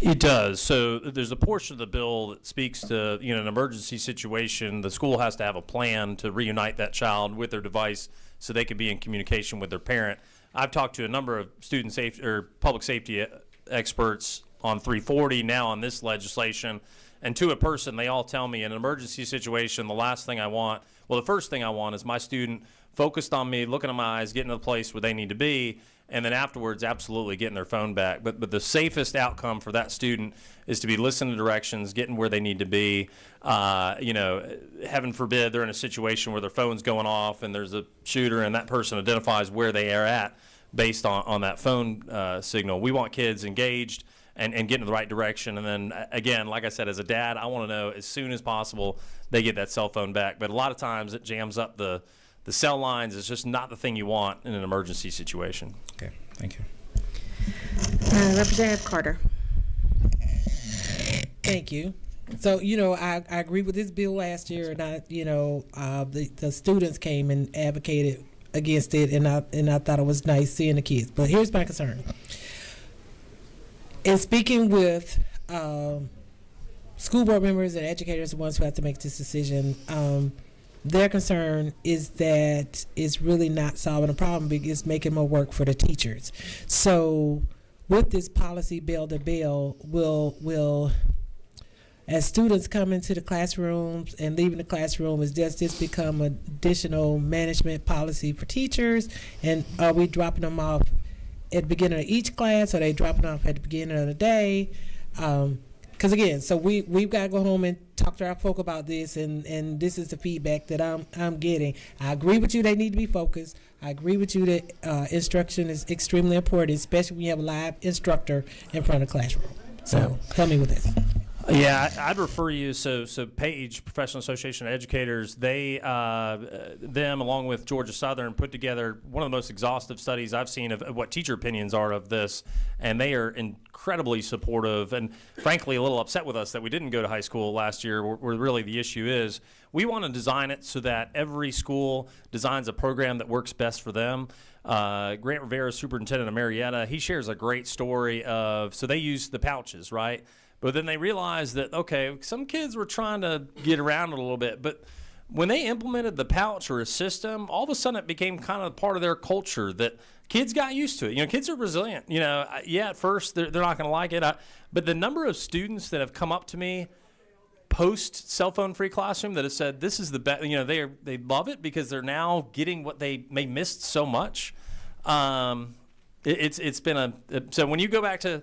It does. So there's a portion of the bill that speaks to, an emergency situation. The school has to have a plan to reunite that child with their device so they can be in communication with their parent. I've talked to a number of student safety or public safety experts on 340, now on this legislation, and to a person, they all tell me in an emergency situation, the first thing I want is my student focused on me, looking in my eyes, getting to the place where they need to be, and then afterwards, absolutely getting their phone back. But the safest outcome for that student is to be listening to directions, getting where they need to be. Heaven forbid they're in a situation where their phone's going off and there's a shooter and that person identifies where they are at based on that phone signal. We want kids engaged and getting in the right direction. And then, again, like I said, as a dad, I want to know as soon as possible they get that cell phone back. But a lot of times it jams up the cell lines. It's just not the thing you want in an emergency situation. Okay, thank you. Representative Carter. Thank you. So, I agree with this bill last year, and the students came and advocated against it, and I thought it was nice seeing the kids. But here's my concern. In speaking with school board members and educators, the ones who have to make this decision, their concern is that it's really not solving a problem, because it's making more work for the teachers. So with this policy bill, the bill will as students come into the classrooms and leaving the classroom, does this become an additional management policy for teachers? And are we dropping them off at the beginning of each class? Are they dropping off at the beginning of the day? Because again, so we've got to go home and talk to our folk about this, and this is the feedback that I'm getting. I agree with you; they need to be focused. I agree with you that instruction is extremely important, especially when you have a live instructor in front of the classroom. So help me with this. Yeah, I'd refer you. So Page Professional Association of Educators, them along with Georgia Southern put together one of the most exhaustive studies I've seen of what teacher opinions are of this, and they are incredibly supportive and frankly a little upset with us that we didn't go to high school last year, where really the issue is. We want to design it so that every school designs a program that works best for them. Grant Rivera, superintendent of Marietta, he shares a great story of, so they use the pouches, right? But then they realized that, okay, some kids were trying to get around it a little bit, but when they implemented the pouch or a system, all of a sudden it became kind of part of their culture that kids got used to it. Kids are resilient. At first they're not going to like it, but the number of students that have come up to me post cell phone free classroom that have said this is the best, they love it because they're now getting what they missed so much. It's been so when you go back to,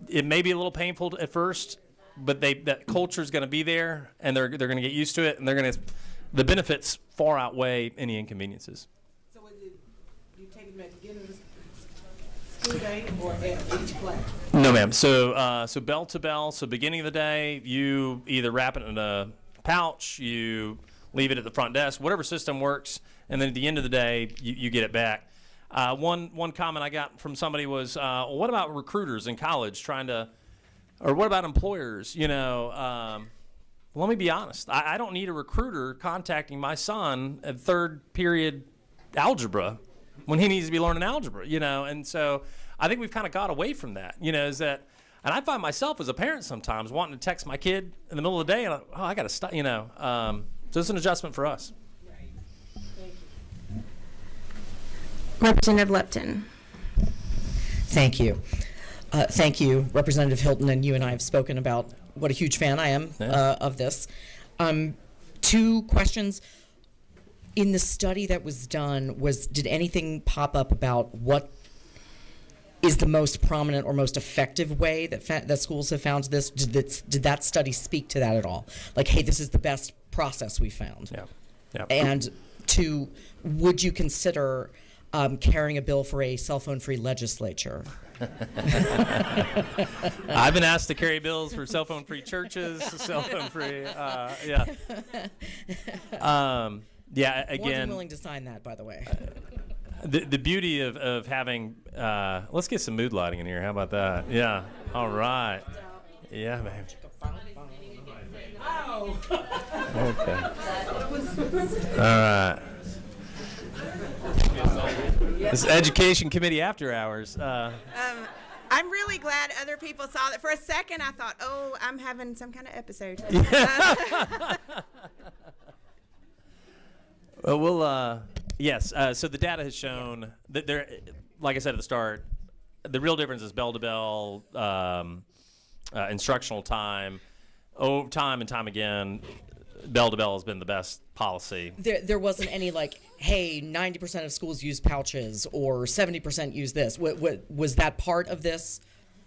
it may be a little painful at first, but that culture is going to be there, and they're going to get used to it, and the benefits far outweigh any inconveniences. So you take them at the beginning of the school day or at each class? No, ma'am. So bell to bell. So beginning of the day, you either wrap it in a pouch, you leave it at the front desk, whatever system works, and then at the end of the day, you get it back. One comment I got from somebody was, what about recruiters in college or what about employers? Let me be honest. I don't need a recruiter contacting my son at third period algebra when he needs to be learning algebra, and so I think we've kind of got away from that, and I find myself as a parent sometimes wanting to text my kid in the middle of the day, and I got to stop, so it's an adjustment for us. Representative Lipton. Thank you. Thank you, Representative Hilton, and you and I have spoken about what a huge fan I am of this. 2 questions. In the study that was done, did anything pop up about what is the most prominent or most effective way that schools have found this? Did that study speak to that at all? Like, hey, this is the best process we found. Yeah. And 2, would you consider carrying a bill for a cell phone-free legislature? I've been asked to carry bills for cell phone-free churches, cell phone-free, yeah. Again. More than willing to sign that, by the way. The beauty of having, let's get some mood lighting in here. How about that? Yeah. All right. Yeah, man. Okay. All right. This Education Committee after hours. I'm really glad other people saw that. For a second, I thought, oh, I'm having some kind of episode. Yes. So the data has shown that there, like I said at the start, the real difference is bell-to-bell instructional time. Time and time again, bell-to-bell has been the best policy. There wasn't any hey, 90% of schools use pouches or 70% use this. What was that part of this?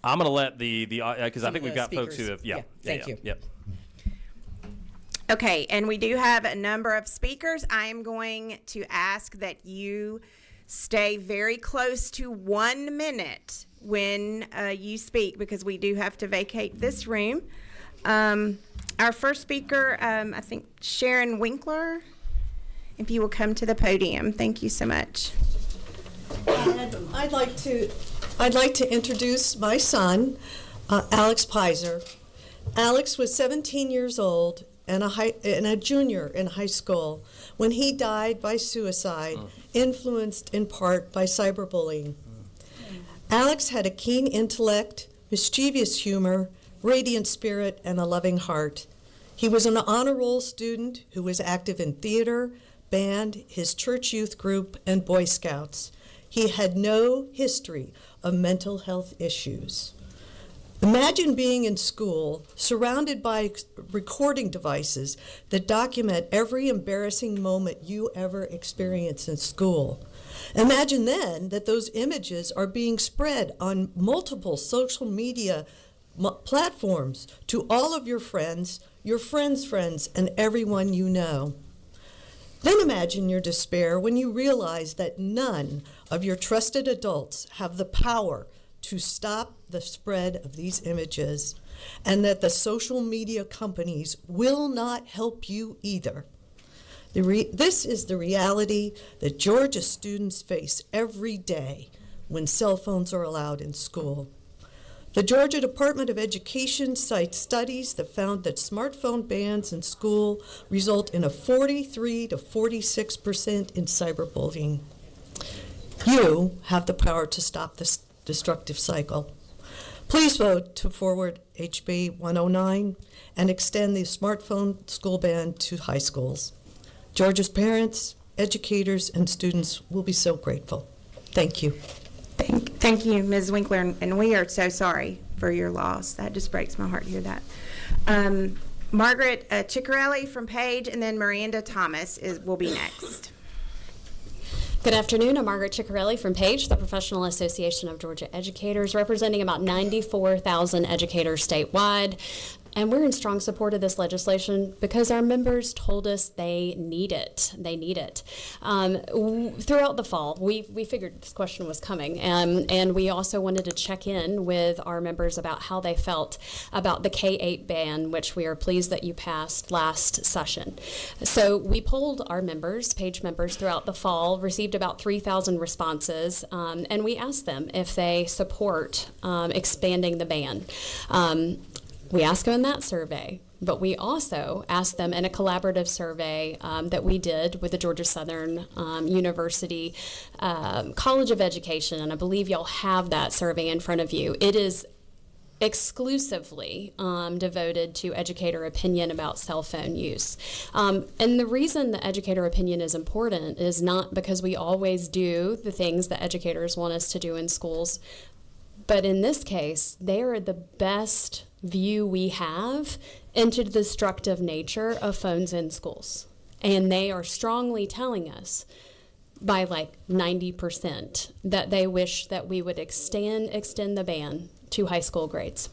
I'm going to let because I think we've got speakers. Folks who have, Thank you. Yep. Okay, and we do have a number of speakers. I am going to ask that you stay very close to 1 minute when you speak, because we do have to vacate this room. Our first speaker, I think Sharon Winkler, if you will come to the podium. Thank you so much. And I'd like to introduce my son, Alex Pizer. Alex was 17 years old and a junior in high school when he died by suicide, influenced in part by cyberbullying. Alex had a keen intellect, mischievous humor, radiant spirit, and a loving heart. He was an honor roll student who was active in theater, band, his church youth group, and Boy Scouts. He had no history of mental health issues. Imagine being in school, surrounded by recording devices that document every embarrassing moment you ever experience in school. Imagine then that those images are being spread on multiple social media platforms to all of your friends' friends, and everyone you know. Then imagine your despair when you realize that none of your trusted adults have the power to stop the spread of these images, and that the social media companies will not help you either. This is the reality that Georgia students face every day when cell phones are allowed in school. The Georgia Department of Education cites studies that found that smartphone bans in school result in a 43 to 46% in cyberbullying. You have the power to stop this destructive cycle. Please vote to forward HB 109 and extend the smartphone school ban to high schools. Georgia's parents, educators, and students will be so grateful. Thank you. Thank you, Ms. Winkler, and we are so sorry for your loss. That just breaks my heart to hear that. Margaret Ciccarelli from Page, and then Miranda Thomas will be next. Good afternoon. I'm Margaret Ciccarelli from Page, the Professional Association of Georgia Educators, representing about 94,000 educators statewide. And we're in strong support of this legislation because our members told us they need it. They need it. Throughout the fall, we figured this question was coming, and we also wanted to check in with our members about how they felt about the K-8 ban, which we are pleased that you passed last session. So we polled our members, Page members, throughout the fall, received about 3,000 responses, and we asked them if they support expanding the ban. We asked them in that survey, but we also asked them in a collaborative survey that we did with the Georgia Southern University College of Education, and I believe y'all have that survey in front of you. It is exclusively devoted to educator opinion about cell phone use. And the reason the educator opinion is important is not because we always do the things that educators want us to do in schools, but in this case, they are the best view we have into the destructive nature of phones in schools. And they are strongly telling us by like 90% that they wish that we would extend the ban to high school grades.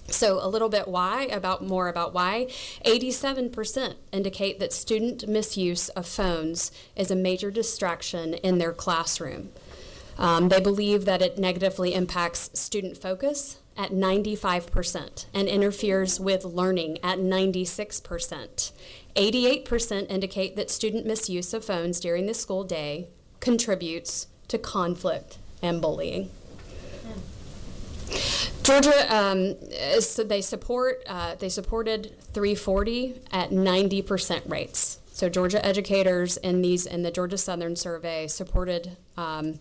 So a little bit more about why. 87% indicate that student misuse of phones is a major distraction in their classroom. They believe that it negatively impacts student focus at 95% and interferes with learning at 96%. 88% indicate that student misuse of phones during the school day contributes to conflict and bullying. Georgia, so they supported 340 at 90% rates. So Georgia educators in the Georgia Southern survey support House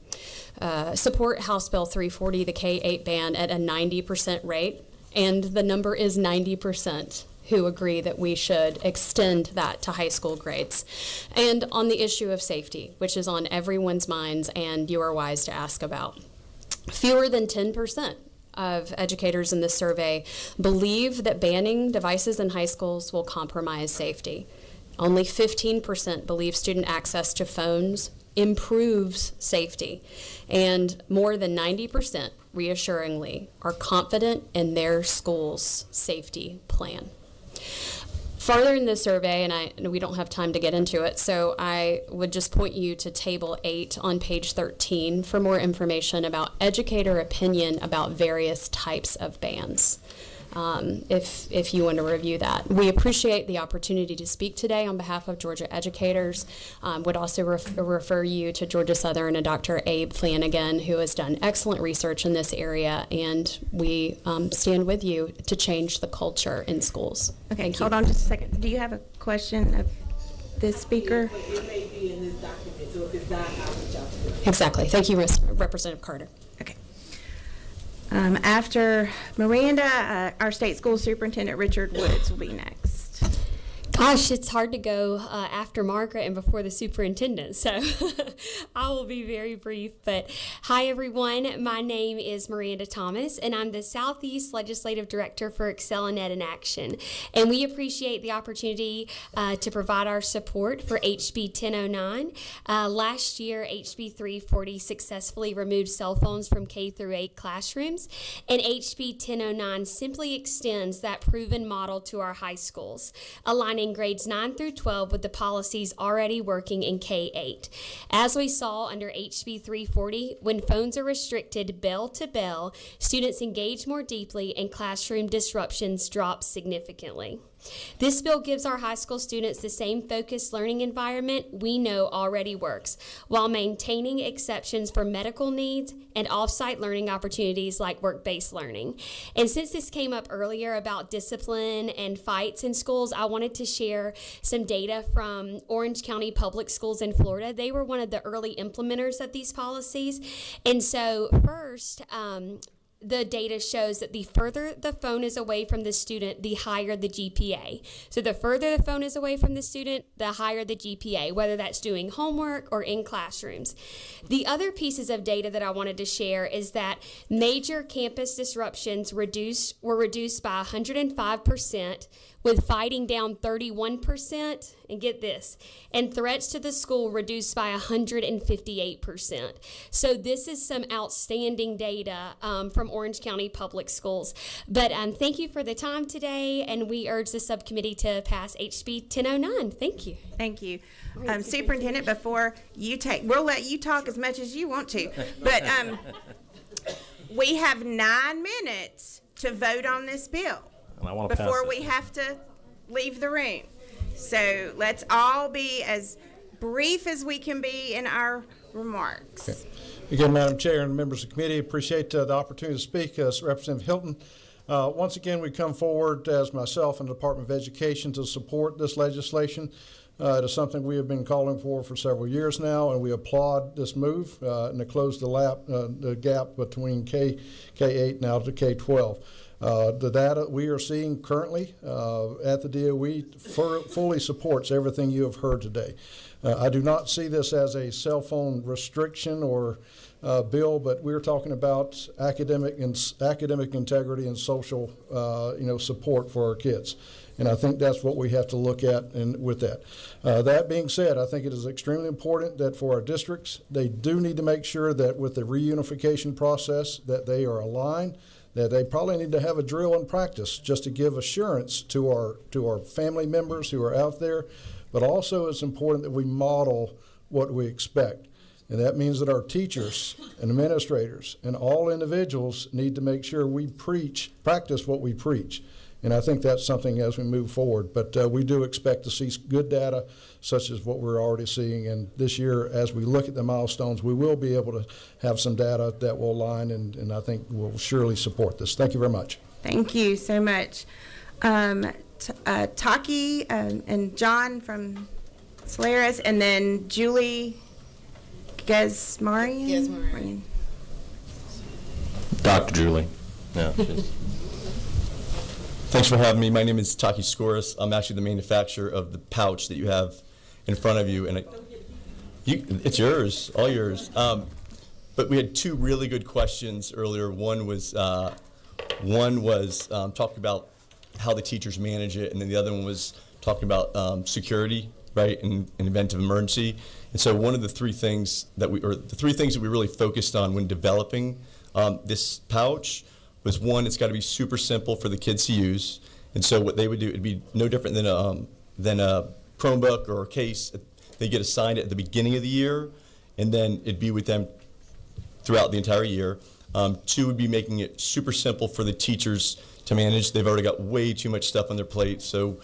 Bill 340, the K-8 ban, at a 90% rate, and the number is 90% who agree that we should extend that to high school grades. And on the issue of safety, which is on everyone's minds and you are wise to ask about, fewer than 10% of educators in this survey believe that banning devices in high schools will compromise safety. Only 15% believe student access to phones improves safety, and more than 90%, reassuringly, are confident in their school's safety plan. Farther in this survey, and we don't have time to get into it, so I would just point you to Table 8 on page 13 for more information about educator opinion about various types of bans. if you want to review that. We appreciate the opportunity to speak today on behalf of Georgia educators. Would also refer you to Georgia Southern and Dr. Abe Flanagan, who has done excellent research in this area, and we stand with you to change the culture in schools. Okay, hold on just a second. Do you have a question of this speaker? It may be in this document, so if it's not, I'll reach out to you. Exactly. Thank you, Representative Carter. Okay. After Miranda, our state school superintendent, Richard Woods, will be next. Gosh, it's hard to go after Margaret and before the superintendent, so I will be very brief. But hi, everyone. My name is Miranda Thomas, and I'm the Southeast Legislative Director for ExcelinEd in Action. And we appreciate the opportunity to provide our support for HB 1009. Last year, HB 340 successfully removed cell phones from K-8 classrooms, and HB 1009 simply extends that proven model to our high schools, aligning grades 9 through 12 with the policies already working in K-8. As we saw under HB 340, when phones are restricted bell to bell, students engage more deeply and classroom disruptions drop significantly. This bill gives our high school students the same focused learning environment we know already works, while maintaining exceptions for medical needs and off-site learning opportunities like work-based learning. And since this came up earlier about discipline and fights in schools, I wanted to share some data from Orange County Public Schools in Florida. They were one of the early implementers of these policies. And so first, the data shows that the further the phone is away from the student, the higher the GPA. So the further the phone is away from the student, the higher the GPA, whether that's doing homework or in classrooms. The other pieces of data that I wanted to share is that major campus disruptions were reduced by 105%, with fighting down 31%, and get this, and threats to the school reduced by 158%. So this is some outstanding data from Orange County Public Schools. But thank you for the time today, and we urge the subcommittee to pass HB 1009. Thank you. Thank you. Superintendent, before you we'll let you talk as much as you want to, but we have 9 minutes to vote on this bill before we have to leave the room. So let's all be as brief as we can be in our remarks. Okay. Again, Madam Chair and members of the committee, appreciate the opportunity to speak. Representative Hilton, once again, we come forward as myself and the Department of Education to support this legislation. It is something we have been calling for several years now, and we applaud this move and to close the gap between K-8 now to K-12. The data we are seeing currently at the DOE fully supports everything you have heard today. I do not see this as a cell phone restriction or bill, but we're talking about academic integrity and social support for our kids. And I think that's what we have to look at with that. That being said, I think it is extremely important that for our districts, they do need to make sure that with the reunification process that they are aligned, that they probably need to have a drill and practice just to give assurance to our family members who are out there. But also it's important that we model what we expect. And that means that our teachers and administrators and all individuals need to make sure we practice what we preach. And I think that's something as we move forward. But we do expect to see good data such as what we're already seeing. And this year, as we look at the milestones, we will be able to have some data that will align and I think will surely support this. Thank you very much. Thank you so much. Taki and John from Solaris, and then Julie Gesmarian. Dr. Julie. Yeah. Thanks for having me. My name is Taki Skouras. I'm actually the manufacturer of the pouch that you have in front of you, and it's yours, all yours. But we had 2 really good questions earlier. One was talking about how the teachers manage it, and then the other one was talking about security, right, in event of emergency. And so one of the 3 things that we really focused on when developing this pouch was, one, it's got to be super simple for the kids to use. And so what they would do, it'd be no different than a Chromebook or a case. They get assigned at the beginning of the year, and then it'd be with them throughout the entire year. 2 would be making it super simple for the teachers to manage. They've already got way too much stuff on their plate. So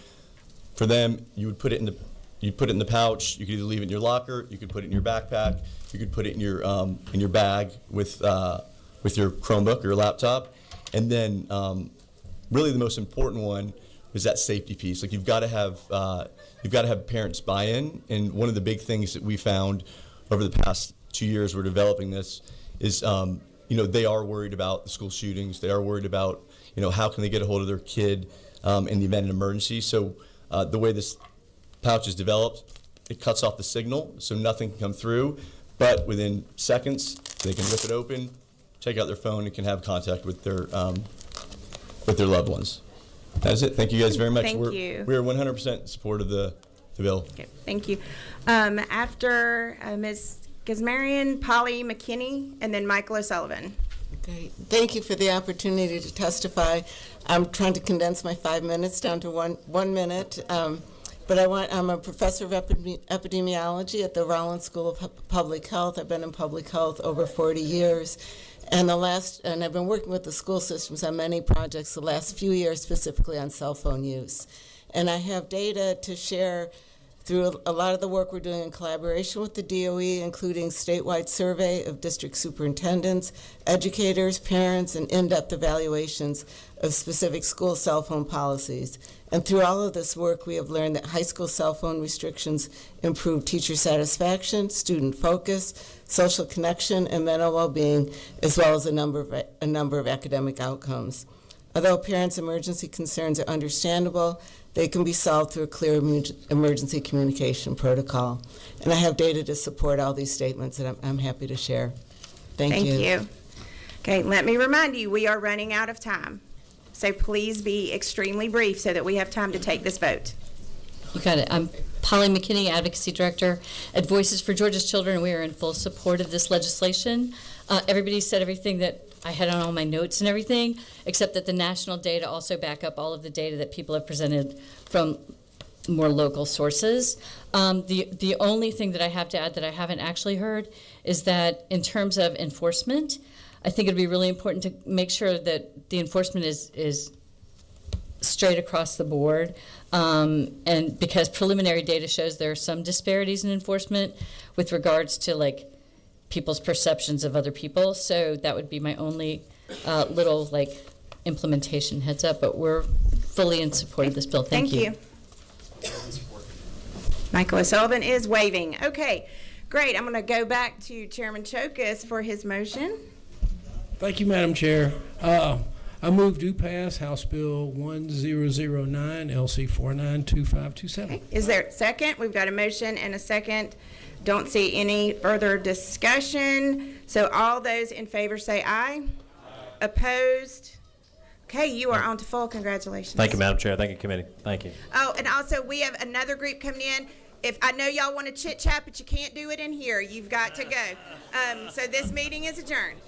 for them, you would put it in the pouch. You could either leave it in your locker. You could put it in your backpack. You could put it in your bag with your Chromebook or your laptop. And then really the most important one is that safety piece. Like you've got to have parents buy-in. And one of the big things that we found over the past 2 years we're developing this is they are worried about the school shootings. They are worried about how can they get a hold of their kid in the event of an emergency. So the way this pouch is developed, it cuts off the signal, so nothing can come through. But within seconds, they can rip it open, take out their phone, and can have contact with their loved ones. That's it. Thank you guys very much. Thank you. We are 100% in support of the bill. Okay, thank you. After Ms. Gazmarian, Polly McKinney, and then Michael O'Sullivan. Okay. Thank you for the opportunity to testify. I'm trying to condense my 5 minutes down to one minute. But I'm a professor of epidemiology at the Rollins School of Public Health. I've been in public health over 40 years. And I've been working with the school systems on many projects the last few years, specifically on cell phone use. And I have data to share through a lot of the work we're doing in collaboration with the DOE, including statewide survey of district superintendents, educators, parents, and in-depth evaluations of specific school cell phone policies. And through all of this work, we have learned that high school cell phone restrictions improve teacher satisfaction, student focus, social connection, and mental well-being, as well as a number of academic outcomes. Although parents' emergency concerns are understandable, they can be solved through a clear emergency communication protocol. And I have data to support all these statements that I'm happy to share. Thank you. Thank you. Okay, let me remind you, we are running out of time. So please be extremely brief so that we have time to take this vote. You got it. I'm Polly McKinney, Advocacy Director at Voices for Georgia's Children. We are in full support of this legislation. Everybody said everything that I had on all my notes and everything, except that the national data also back up all of the data that people have presented from more local sources. The only thing that I have to add that I haven't actually heard is that in terms of enforcement, I think it'd be really important to make sure that the enforcement is straight across the board. And because preliminary data shows there are some disparities in enforcement with regards to people's perceptions of other people. So that would be my only little implementation heads up, but we're fully in support of this bill. Thank you. Michael O'Sullivan is waving. Okay, great. I'm going to go back to Chairman Chokas for his motion. Thank you, Madam Chair. I move to pass House Bill 1009, LC 492527. Okay. Is there a second? We've got a motion and a second. Don't see any further discussion. So all those in favor say aye. Opposed? Okay, you are on to full. Congratulations. Thank you, Madam Chair. Thank you, committee. Thank you. Oh, and also we have another group coming in. If I know y'all want to chit chat, but you can't do it in here. You've got to go. So this meeting is adjourned.